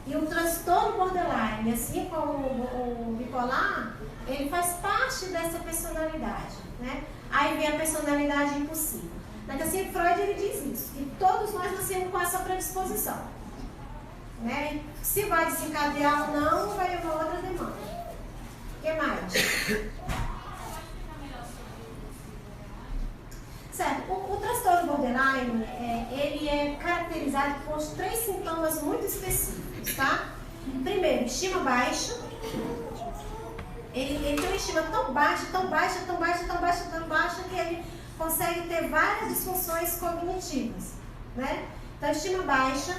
S1: E o transtorno borderline, assim como o bipolar, ele faz parte dessa personalidade, né? Aí vem a personalidade impulsiva. Mas assim, Freud ele diz isso, que todos nós nascemos com essa predisposição, né? Se vai desencadear ou não, vai uma outra demanda. O que mais? Certo, o transtorno borderline, ele é caracterizado por 3 sintomas muito específicos, tá? Primeiro, estima baixa. Ele tem uma estima tão baixa, tão baixa, tão baixa, tão baixa, tão baixa, que ele consegue ter várias disfunções cognitivas, né? Então, estima baixa,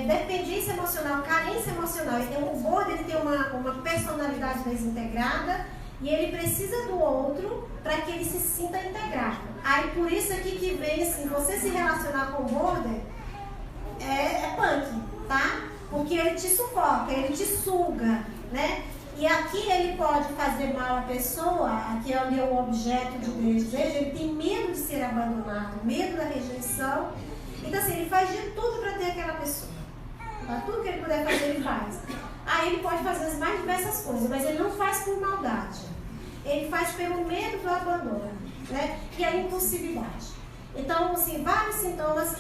S1: dependência emocional, carência emocional. Então, o border ele tem uma personalidade desintegrada, e ele precisa do outro para que ele se sinta integrado. Aí por isso aqui que vem assim, você se relacionar com o border é punk, tá? Porque ele te sufoca, ele te suga, né? E aqui ele pode fazer mal à pessoa, aqui é o objeto de desejo, ele tem medo de ser abandonado, medo da rejeição. Então assim, ele faz de tudo para ter aquela pessoa. Tá? Tudo que ele puder fazer, ele faz. Aí ele pode fazer as mais diversas coisas, mas ele não faz por maldade. Ele faz pelo medo do abandono, né? E a impulsividade. Então, assim, vários sintomas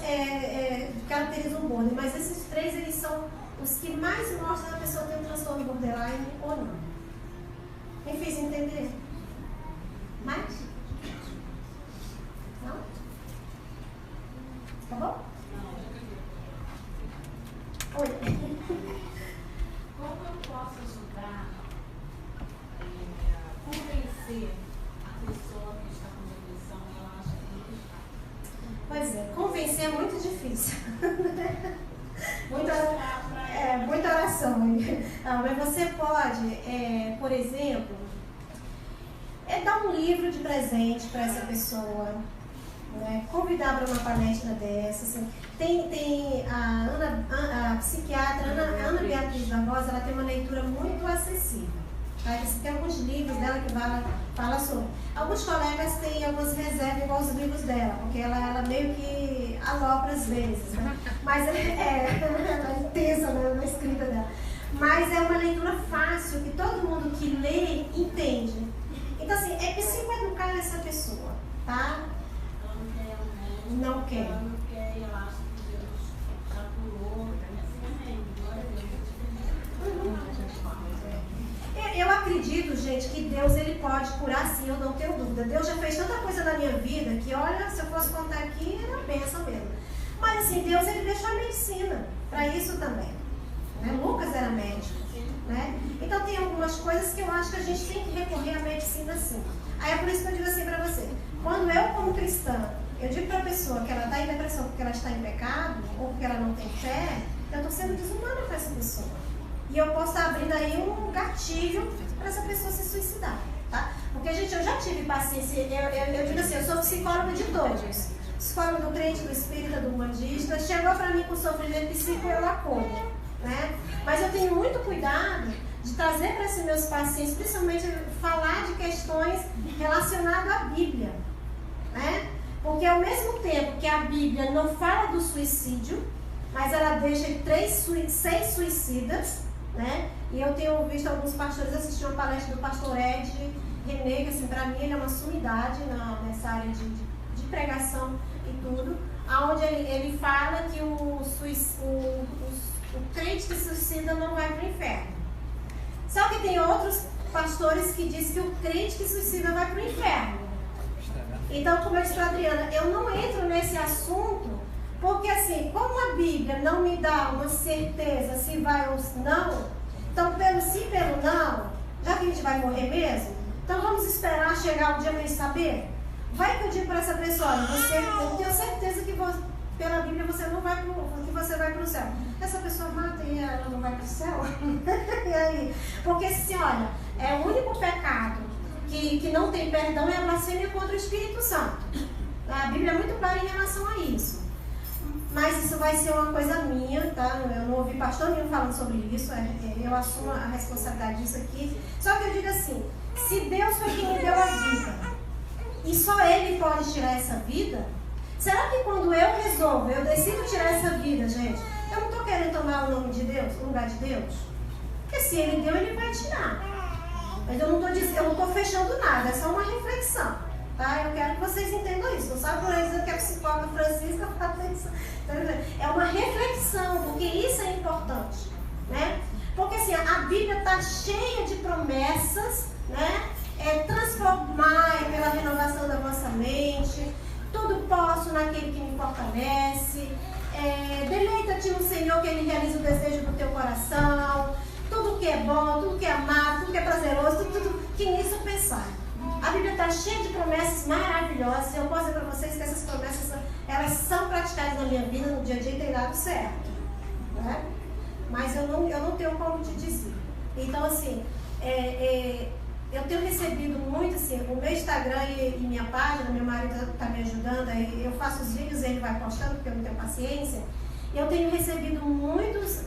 S1: caracterizam o border, mas esses 3, eles são os que mais mostram se a pessoa tem um transtorno borderline ou não. Me fiz entender? Mais? Não? Tá bom? Oi.
S2: Como eu posso ajudar a convencer a pessoa que está com depressão e ela acha que não está?
S1: Pois é, convencer é muito difícil. Muita oração. Mas você pode, por exemplo, dar um livro de presente para essa pessoa, né? Convidar para uma palestra dessa. Assim. Tem a psiquiatra Ana Beatriz da Rosa, ela tem uma leitura muito acessível. Tá? Tem alguns livros dela que fala sobre. Alguns colegas têm algumas reservas igual os livros dela, porque ela meio que alopra às vezes, né? Mas ela é intensa na escrita dela. Mas é uma leitura fácil, que todo mundo que lê entende. Então, assim, é psicoeducar essa pessoa, tá?
S2: Ela não quer o médico.
S1: Não quer.
S2: Ela não quer e ela acha que Deus já curou. Glória a Deus.
S1: Eu acredito, gente, que Deus ele pode curar sim, eu não tenho dúvida. Deus já fez tanta coisa na minha vida que, olha, se eu fosse contar aqui, era bênção mesmo. Mas assim, Deus ele deixou a medicina para isso também. Né? Lucas era médico. Né? Então tem algumas coisas que eu acho que a gente tem que recorrer à medicina sim. Aí é por isso que eu digo assim para você. Quando eu, como cristã, eu digo para a pessoa que ela está em depressão porque ela está em pecado, ou porque ela não tem fé, eu estou sendo desumana com essa pessoa. E eu posso estar abrindo aí um gatilho para essa pessoa se suicidar, tá? Porque, gente, eu já tive paciência, eu digo assim, eu sou psicóloga de todos. Psicóloga do crente, do espírita, do humanista, chegou para mim com sofrimento psíquico, eu acolho, né? Mas eu tenho muito cuidado de trazer para esses meus pacientes, principalmente falar de questões relacionadas à Bíblia, né? Porque ao mesmo tempo que a Bíblia não fala do suicídio, mas ela deixa 6 suicidas, né? E eu tenho visto alguns pastores assistir uma palestra do pastor Ed René, que assim, para mim ele é uma sumidade nessa área de pregação e tudo, onde ele fala que o crente que suicida não vai para o inferno. Só que tem outros pastores que dizem que o crente que suicida vai para o inferno. Então, como eu disse para a Adriana, eu não entro nesse assunto, porque assim, como a Bíblia não me dá uma certeza se vai ou não, então pelo sim, pelo não, já que a gente vai morrer mesmo, então vamos esperar chegar o dia para a gente saber? Vai que eu digo para essa pessoa, olha, eu tenho certeza que pela Bíblia você não vai que você vai para o céu. Essa pessoa mata e ela não vai para o céu? E aí? Porque assim, olha, o único pecado que não tem perdão é a blasfêmia contra o Espírito Santo. A Bíblia é muito clara em relação a isso. Mas isso vai ser uma coisa minha, tá? Eu não ouvi pastor nenhum falando sobre isso, eu assumo a responsabilidade disso aqui. Só que eu digo assim, se Deus foi quem me deu a vida, e só Ele pode tirar essa vida, será que quando eu decido tirar essa vida, gente, eu não estou querendo tomar o nome de Deus, o lugar de Deus? Porque se Ele deu, Ele vai tirar. Mas eu não estou fechando nada, é só uma reflexão. Tá? Eu quero que vocês entendam isso. Não sabe por exemplo que a psicóloga Francisca fala isso. É uma reflexão, porque isso é importante. Né? Porque assim, a Bíblia está cheia de promessas, né? Transformar pela renovação da vossa mente. Tudo posso naquele que me fortalece. Deleita-te no Senhor, que Ele realiza o desejo do teu coração. Tudo que é bom, tudo que é amado, tudo que é prazeroso, tudo que nisso pensar. A Bíblia está cheia de promessas maravilhosas. Eu posso dizer para vocês que essas promessas elas são praticadas na minha vida no dia a dia e tem dado certo. Né? Mas eu não tenho como te dizer. Então, assim, eu tenho recebido muito, assim, o meu Instagram e minha página, meu marido está me ajudando, aí eu faço os vídeos e ele vai postando, porque eu não tenho paciência. Eu tenho recebido muitos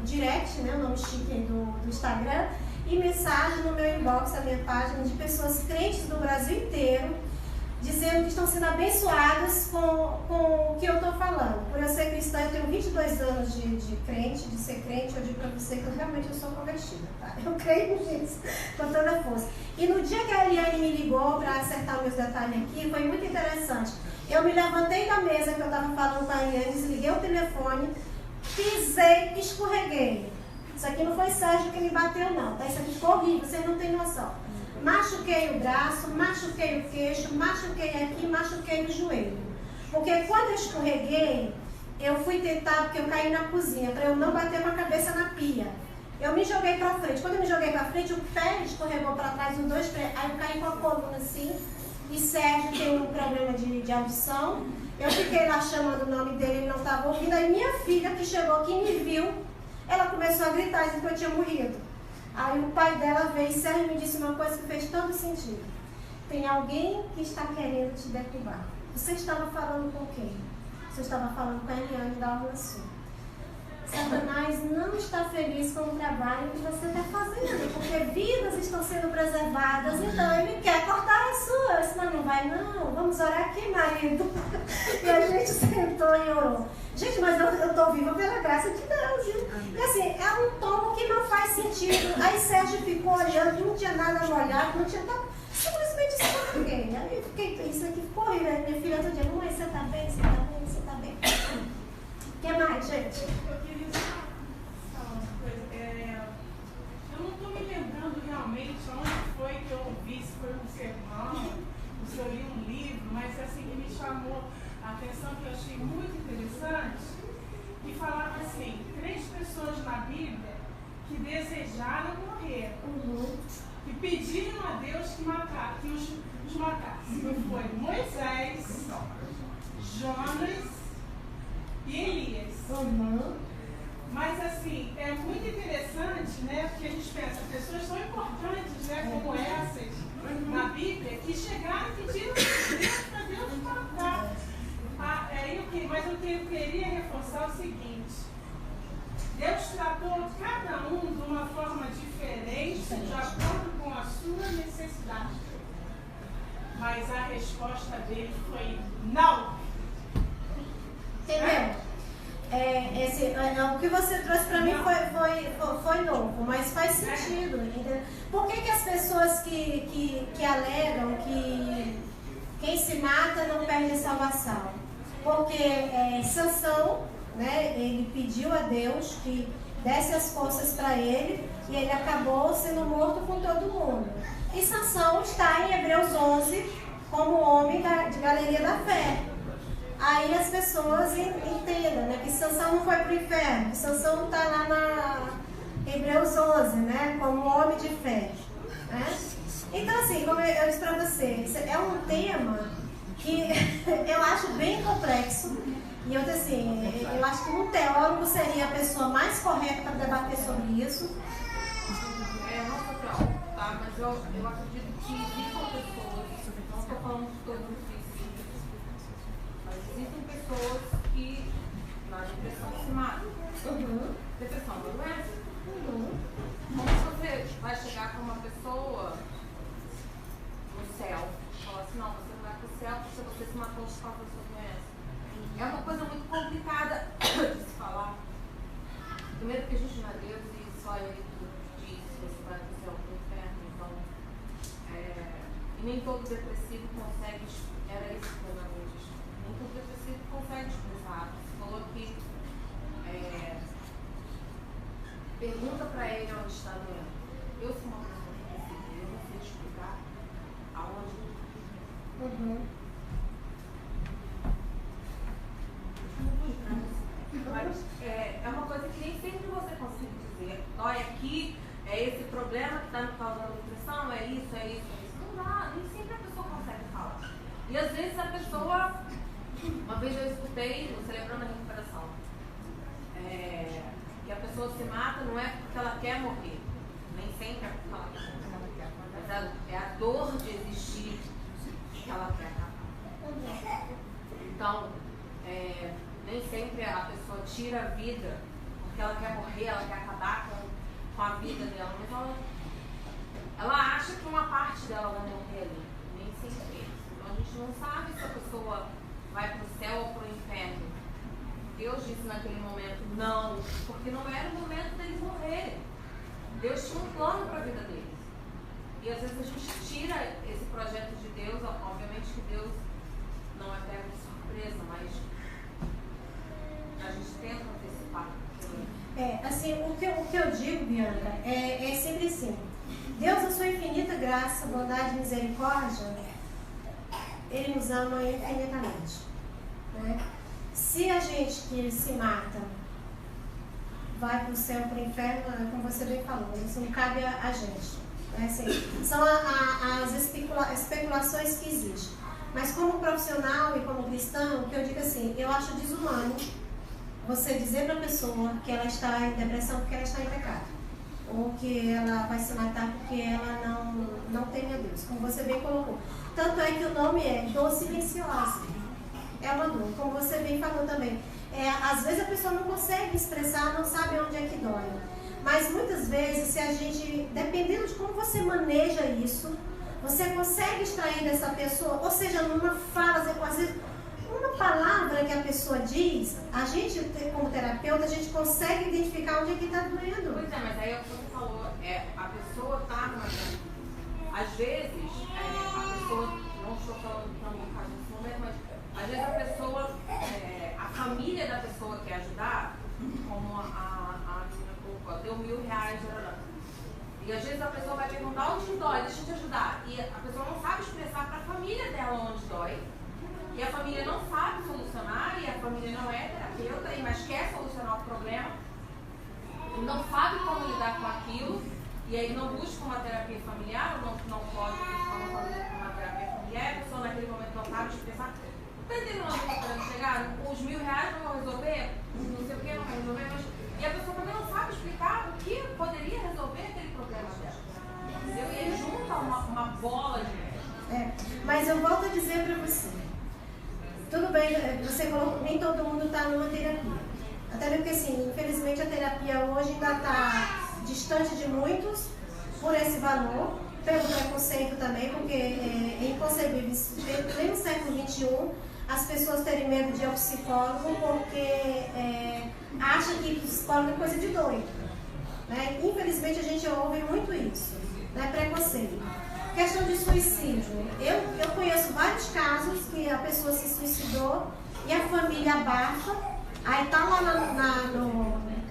S1: direct, né, o nome chique do Instagram, e mensagens no meu inbox, na minha página, de pessoas crentes do Brasil inteiro, dizendo que estão estão sendo abençoados com o que eu estou falando. Por eu ser cristã, eu tenho 22 anos de crente, de ser crente, eu digo para você que realmente eu sou convertida, tá? Eu creio nisso, com toda a força. E no dia que a Eliane me ligou para acertar meus detalhes aqui, foi muito interessante. Eu me levantei da mesa que eu estava falando com a Eliane, desliguei o telefone, pisei, escorreguei. Isso aqui não foi Sérgio que me bateu, não, tá? Isso aqui ficou horrível, vocês não têm noção. Machuquei o braço, machuquei o queixo, machuquei aqui, machuquei o joelho. Porque quando eu escorreguei, eu fui tentar, porque eu caí na cozinha, para eu não bater com a cabeça na pia. Eu me joguei para frente. Quando eu me joguei para frente, o pé escorregou para trás, os dois pés. Aí eu caí com a coluna assim. E Sérgio tem um problema de audição. Eu fiquei lá chamando o nome dele, ele não estava ouvindo. Aí minha filha, que chegou aqui e me viu, ela começou a gritar, dizendo que eu tinha morrido. Aí o pai dela veio e Sérgio me disse uma coisa que fez todo sentido. Tem alguém que está querendo te derrubar. Você estava falando com quem? Você estava falando com a Eliane da Orla Sul. Satanás não está feliz com o trabalho que você está fazendo, porque vidas estão sendo preservadas, então ele quer cortar as suas. Mas não vai não, vamos orar aqui, marido. E a gente sentou e orou. Gente, mas eu estou viva pela graça de Deus, viu? E assim, é um tomo que não faz sentido. Aí Sérgio ficou olhando, não tinha nada molhado, não tinha nada. Simplesmente escorreguei. Aí eu fiquei, isso aqui ficou horrível. Minha filha todo dia, mãe, você está bem? Você está bem? Você está bem? O que mais, gente?
S3: Eu queria falar uma coisa. Eu não estou me lembrando realmente onde foi que eu ouvi, se foi um sermão, se eu li um livro, mas assim que me chamou a atenção, que eu achei muito interessante, e falava assim, 3 pessoas na Bíblia que desejaram morrer, que pediram a Deus que os matasse. Foi Moisés, Jonas e Elias. Mas assim, é muito interessante, né? Porque a gente pensa, pessoas tão importantes, né, como essas na Bíblia, que chegaram e pediram para Deus matar. Mas eu queria reforçar o seguinte: Deus tratou cada um de uma forma diferente, de acordo com a sua necessidade. Mas a resposta dele foi não.
S1: Entendeu? O que você trouxe para mim foi novo, mas faz sentido. Entendeu? Por que as pessoas que alegam que quem se mata não perde a salvação? Porque Sansão, né, ele pediu a Deus que desse as forças para ele e ele acabou sendo morto com todo mundo. E Sansão está em Hebreus 11 como homem de galeria da fé. Aí as pessoas entendam, né, que Sansão não foi para o inferno, que Sansão está lá na Hebreus 11, né, como homem de fé. Né? Então assim, como eu disse para vocês, é um tema que eu acho bem complexo. E eu acho que um teólogo seria a pessoa mais correta para debater sobre isso.
S2: Não sou teólogo, tá? Mas eu acredito que existam pessoas, não estou falando de todos os princípios, mas existem pessoas que na depressão se matam. Depressão, não é? Como você vai chegar com uma pessoa no céu e falar assim, não, você não vai para o céu porque você se matou por causa da sua doença. É uma coisa muito complicada de se falar. Primeiro porque a gente não é Deus e só Ele diz se você vai para o céu ou para o inferno. Então, e nem todo depressivo consegue, era isso que eu não disse, nem todo depressivo consegue expressar. Você falou que pergunta para ele onde está doendo. Eu sou uma pessoa depressiva, eu não sei explicar aonde. Mas é uma coisa que nem sempre você consegue dizer. Dói aqui, é esse problema que está me causando depressão, é isso. Não dá, nem sempre a pessoa consegue falar. E às vezes a pessoa, uma vez eu escutei, celebrando a recuperação, que a pessoa se mata não é porque ela quer morrer, nem sempre é porque ela quer, mas é a dor de existir que ela quer acabar. Então, nem sempre a pessoa tira a vida porque ela quer morrer, ela quer acabar com a vida dela, mas ela acha que uma parte dela vai morrer ali, nem sempre é isso. Então a gente não sabe se a pessoa pessoa vai para o céu ou para o inferno. Deus disse naquele momento não, porque não era o momento deles morrerem. Deus tinha um plano para a vida deles. E às vezes a gente tira esse projeto de Deus, obviamente que Deus não é pego de surpresa, mas a gente tenta antecipar.
S1: Assim, o que eu digo, Bianca, é sempre assim. Deus, na sua infinita graça, bondade e misericórdia, Ele nos ama infinitamente. Né? Se a gente que se mata vai para o céu, para o inferno, como você bem falou, isso não cabe a gente. Né? Assim, são as especulações que existem. Mas como profissional e como cristão, o que eu digo assim, eu acho desumano você dizer para a pessoa que ela está em depressão porque ela está em pecado. Ou que ela vai se matar porque ela não teme a Deus, como você bem colocou. Tanto é que o nome é dor silenciosa. É uma dor, como você bem falou também. Às vezes a pessoa não consegue expressar, não sabe onde é que dói. Mas muitas vezes, se a gente, dependendo de como você maneja isso, você consegue extrair dessa pessoa, ou seja, numa fala, às vezes, uma palavra que a pessoa diz, a gente, como terapeuta, a gente consegue identificar onde é que está doendo.
S2: Pois é, mas aí é o que você falou, a pessoa está às vezes, a pessoa, não estou falando no caso desse momento, mas às vezes a pessoa, a família da pessoa quer ajudar, como a menina colocou, deu R$1.000, e às vezes a pessoa vai perguntar onde dói, deixa eu te ajudar, e a pessoa não sabe expressar para a família dela onde dói. E a família não sabe solucionar, e a família não é terapeuta, mas quer solucionar o problema, não sabe como lidar com aquilo, e aí não busca uma terapia familiar, ou não pode buscar uma terapia familiar, a pessoa naquele momento não sabe expressar. Está entendendo onde eu estou querendo chegar? Os R$1.000 não vão resolver, não sei o que, não vai resolver, mas... E a pessoa também não sabe explicar o que poderia resolver aquele problema dela. Entendeu? E aí junta uma bola de neve.
S1: Mas eu volto a dizer para você. Tudo bem, você colocou, nem todo mundo está numa terapia. Até porque, assim, infelizmente a terapia hoje ainda está distante de muitos por esse valor, pelo preconceito também, porque é inconcebível, nem no século XXI, as pessoas terem medo de ir ao psicólogo porque acham que psicólogo é coisa de doido. Né? Infelizmente a gente ouve muito isso, né? Preconceito. Questão de suicídio. Eu conheço vários casos que a pessoa se suicidou e a família abafa, aí tá lá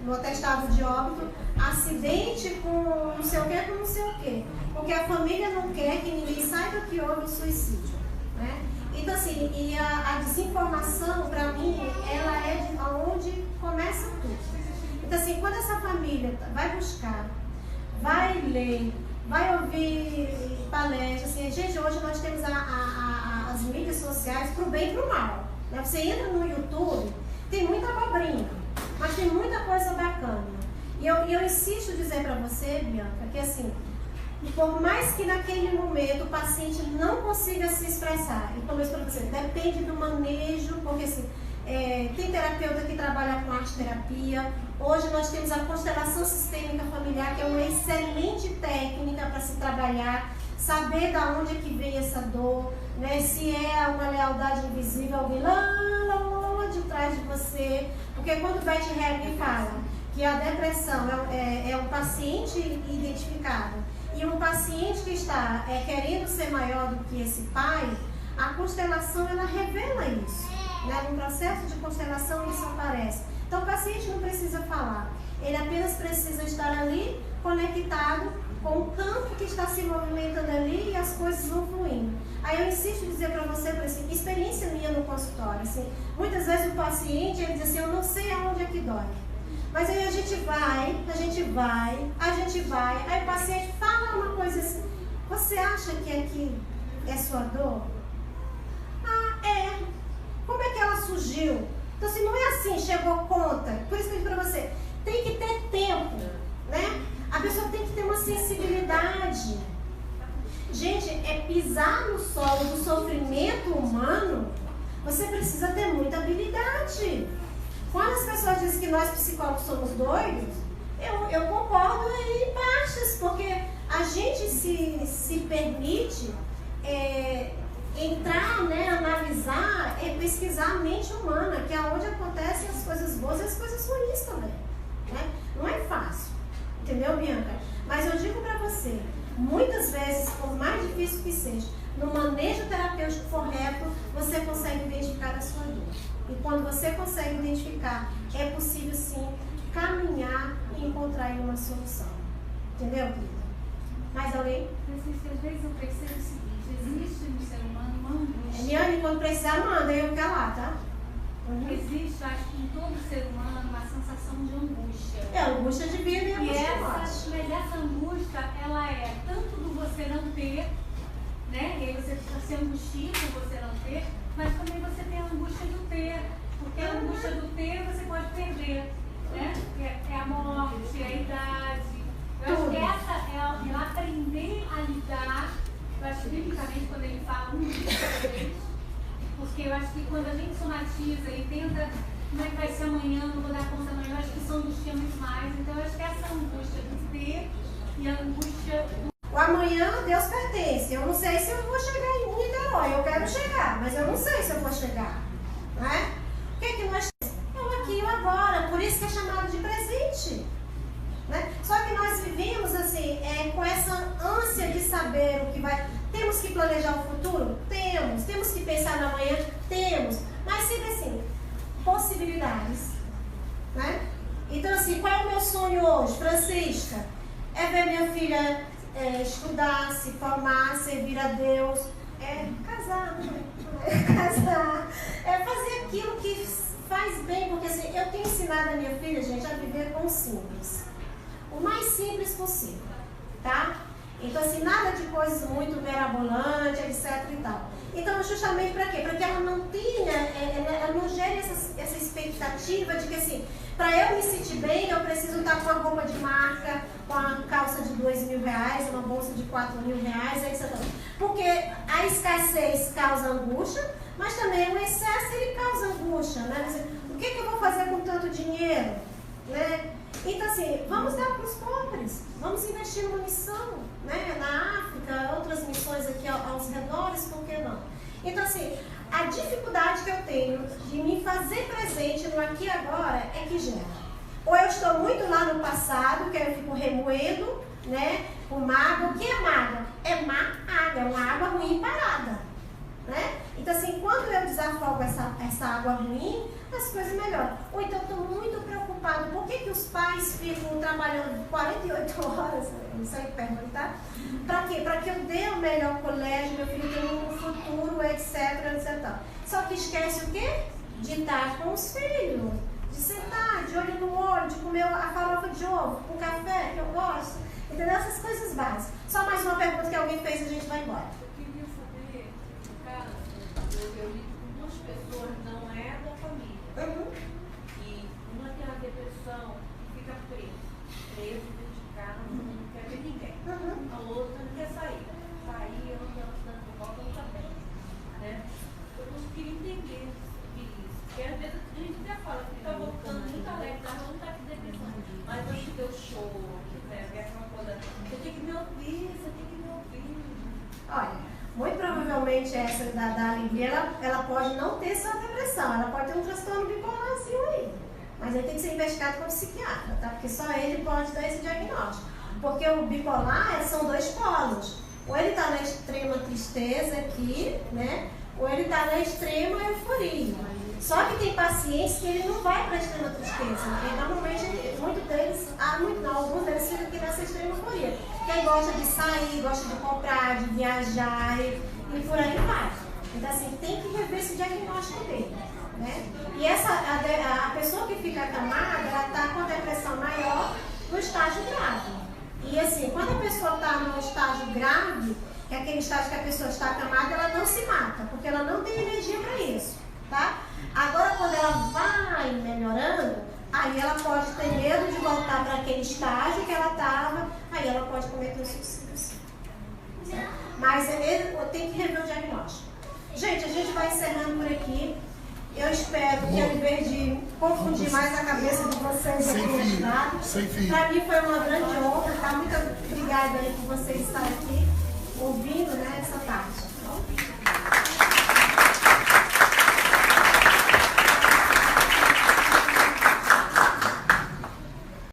S1: no atestado de óbito, acidente com não sei o que, com não sei o que. Porque a família não quer que ninguém saiba que houve um suicídio. Né? Então assim, e a desinformação, para mim, ela é de onde começa tudo. Então assim, quando essa família vai buscar, vai ler, vai ouvir palestras, assim, gente, hoje nós temos as mídias sociais pro bem e pro mal. Né? Você entra no YouTube, tem muita abobrinha, mas tem muita coisa bacana. E eu insisto em dizer para você, Bianca, que assim, por mais que naquele momento o paciente não consiga se expressar, e como eu disse para você, depende do manejo, porque assim, tem terapeuta que trabalha com arte-terapia. Hoje nós temos a constelação sistêmica familiar, que é uma excelente técnica para se trabalhar, saber de onde é que vem essa dor, né? Se é uma lealdade invisível, alguém lá de trás de você. Porque quando Beth Helling fala que a depressão é um paciente identificado e um paciente que está querendo ser maior do que esse pai, a constelação ela revela isso. Né? No processo de constelação isso aparece. Então o paciente não precisa falar, ele apenas precisa estar ali conectado com o campo que está se movimentando ali e as coisas vão fluindo. Aí eu insisto em dizer para você, por assim, experiência minha no consultório, assim, muitas vezes o paciente ele diz assim, eu não sei aonde é que dói. Mas aí a gente vai, aí o paciente fala uma coisa assim, você acha que aqui é sua dor? Ah, é. Como é que ela surgiu? Então, se não é assim, chegou conta, por isso que eu digo para você, tem que ter tempo, né? A pessoa tem que ter uma sensibilidade. Gente, pisar no solo do sofrimento humano, você precisa ter muita habilidade. Quando as pessoas dizem que nós psicólogos somos doidos, eu concordo em partes, porque a gente se permite entrar, né, analisar pesquisar a mente humana, que é onde acontecem as coisas boas e as coisas ruins também. Né? Não é fácil, entendeu, Bianca? Mas eu digo para você, muitas vezes, por mais difícil que seja, no manejo terapêutico correto, você consegue identificar a sua dor. E quando você consegue identificar, é possível sim caminhar e encontrar aí uma solução. Entendeu, querida? Mais alguém?
S5: Às vezes eu percebo o seguinte, existe no ser humano uma angústia.
S1: Eliane, quando precisar, manda, eu ficar lá, tá?
S5: Existe, acho que em todo ser humano, uma sensação de angústia.
S1: É, angústia de vida e angústia de morte.
S5: Mas essa angústia, ela é tanto do você não ter, né? E aí você se angustia por você não ter, mas também você tem a angústia do ter. Porque a angústia do ter você pode perder, né? É a morte, é a idade. Eu acho que essa é aprender a lidar. Eu acho que biblicamente quando ele fala porque eu acho que quando a gente somatiza e tenta como é que vai ser amanhã, não vou dar conta amanhã, eu acho que isso angustia muito mais. Então eu acho que essa angústia do ter e a angústia do...
S1: O amanhã Deus pertence. Eu não sei se eu vou chegar em Niterói. Eu quero chegar, mas eu não sei se eu vou chegar. Não é? O que é que nós temos? É o aqui e o agora. Por isso que é chamado de presente. Né? Só que nós vivemos assim, com essa ânsia de saber o que vai. Temos que planejar o futuro? Temos. Temos que pensar no amanhã? Temos. Mas sempre assim, possibilidades. Né? Então assim, qual é o meu sonho hoje, Francisca? É ver minha filha estudar, se formar, servir a Deus, casar, casar, fazer aquilo que faz bem, porque assim, eu tenho ensinado a minha filha, gente, a viver com o simples. O mais simples possível, tá? Então, assim, nada de coisas muito mirabolantes, etc e tal. Então, justamente para quê? Para que ela não tenha, ela não gere essa expectativa de que, assim, para eu me sentir bem, eu preciso estar com a roupa de marca, com a calça de R$2.000, uma bolsa de R$4.000, etc. Porque a escassez causa angústia, mas também o excesso, ele causa angústia, né? O que eu vou fazer com tanto dinheiro? Né? Então, assim, vamos dar para os pobres, vamos investir numa missão, né? Na África, outras missões aqui aos redores, por que não? Então, assim, a dificuldade que eu tenho de me fazer presente no aqui e agora é que gera. Ou eu estou muito lá no passado, que eu fico remoendo, né? Com mágoa. O que é mágoa? É má água, é uma água ruim parada, né? Então, assim, quando eu desafogo essa água ruim, as coisas melhoram. Ou então, eu estou muito preocupada. Por que os pais ficam trabalhando 48 horas? Isso aí perguntar. Para quê? Para que eu dê o melhor colégio, meu filho tenha um futuro, etc, etc. Só que esquece o quê? De estar com os filhos. De sentar, de olho no olho, de comer a farofa de ovo, com café, que eu gosto. Entendeu? Essas coisas básicas. Só mais uma pergunta que alguém fez e a gente vai embora.
S2: Eu queria saber, no caso, eu li com duas pessoas, não é da família. E uma tem uma depressão e fica preso dentro de casa, não quer ver ninguém. A outra não quer sair. Sair, anda por volta, não está bem. Né? Eu queria entender sobre isso. Porque às vezes a gente até fala que está voltando muito alegre, não está com depressão. Mas antes de ter o show, aquela coisa, você tem que me ouvir, você tem que me ouvir.
S1: Olha, muito provavelmente essa da alegria, ela pode não ter só depressão, ela pode ter um transtorno bipolarzinho aí. Mas ele tem que ser investigado com o psiquiatra, tá? Porque só ele pode dar esse diagnóstico. Porque o bipolar são dois polos. Ou ele está na extrema tristeza aqui, né? Ou ele está na extrema euforia. Só que tem pacientes que ele não vai para a extrema tristeza. Porque normalmente, alguns deles ficam aqui nessa extrema euforia. Quem gosta de sair, gosta de comprar, de viajar e por aí vai. Então, assim, tem que rever esse diagnóstico dele. Né? E a pessoa que fica acamada, ela está com a depressão maior no estágio grave. E assim, quando a pessoa está no estágio grave, que é aquele estágio que a pessoa está acamada, ela não se mata, porque ela não tem energia para isso, tá? Agora, quando ela vai melhorando, aí ela pode ter medo de voltar para aquele estágio que ela estava, aí ela pode cometer o suicídio, sim. Mas tem que rever o diagnóstico. Gente, a gente vai encerrando por aqui. Eu espero que, ao invés de confundir mais a cabeça de vocês aqui neste lado, para mim foi uma grande honra, tá? Muito obrigada aí por vocês estarem aqui ouvindo, né?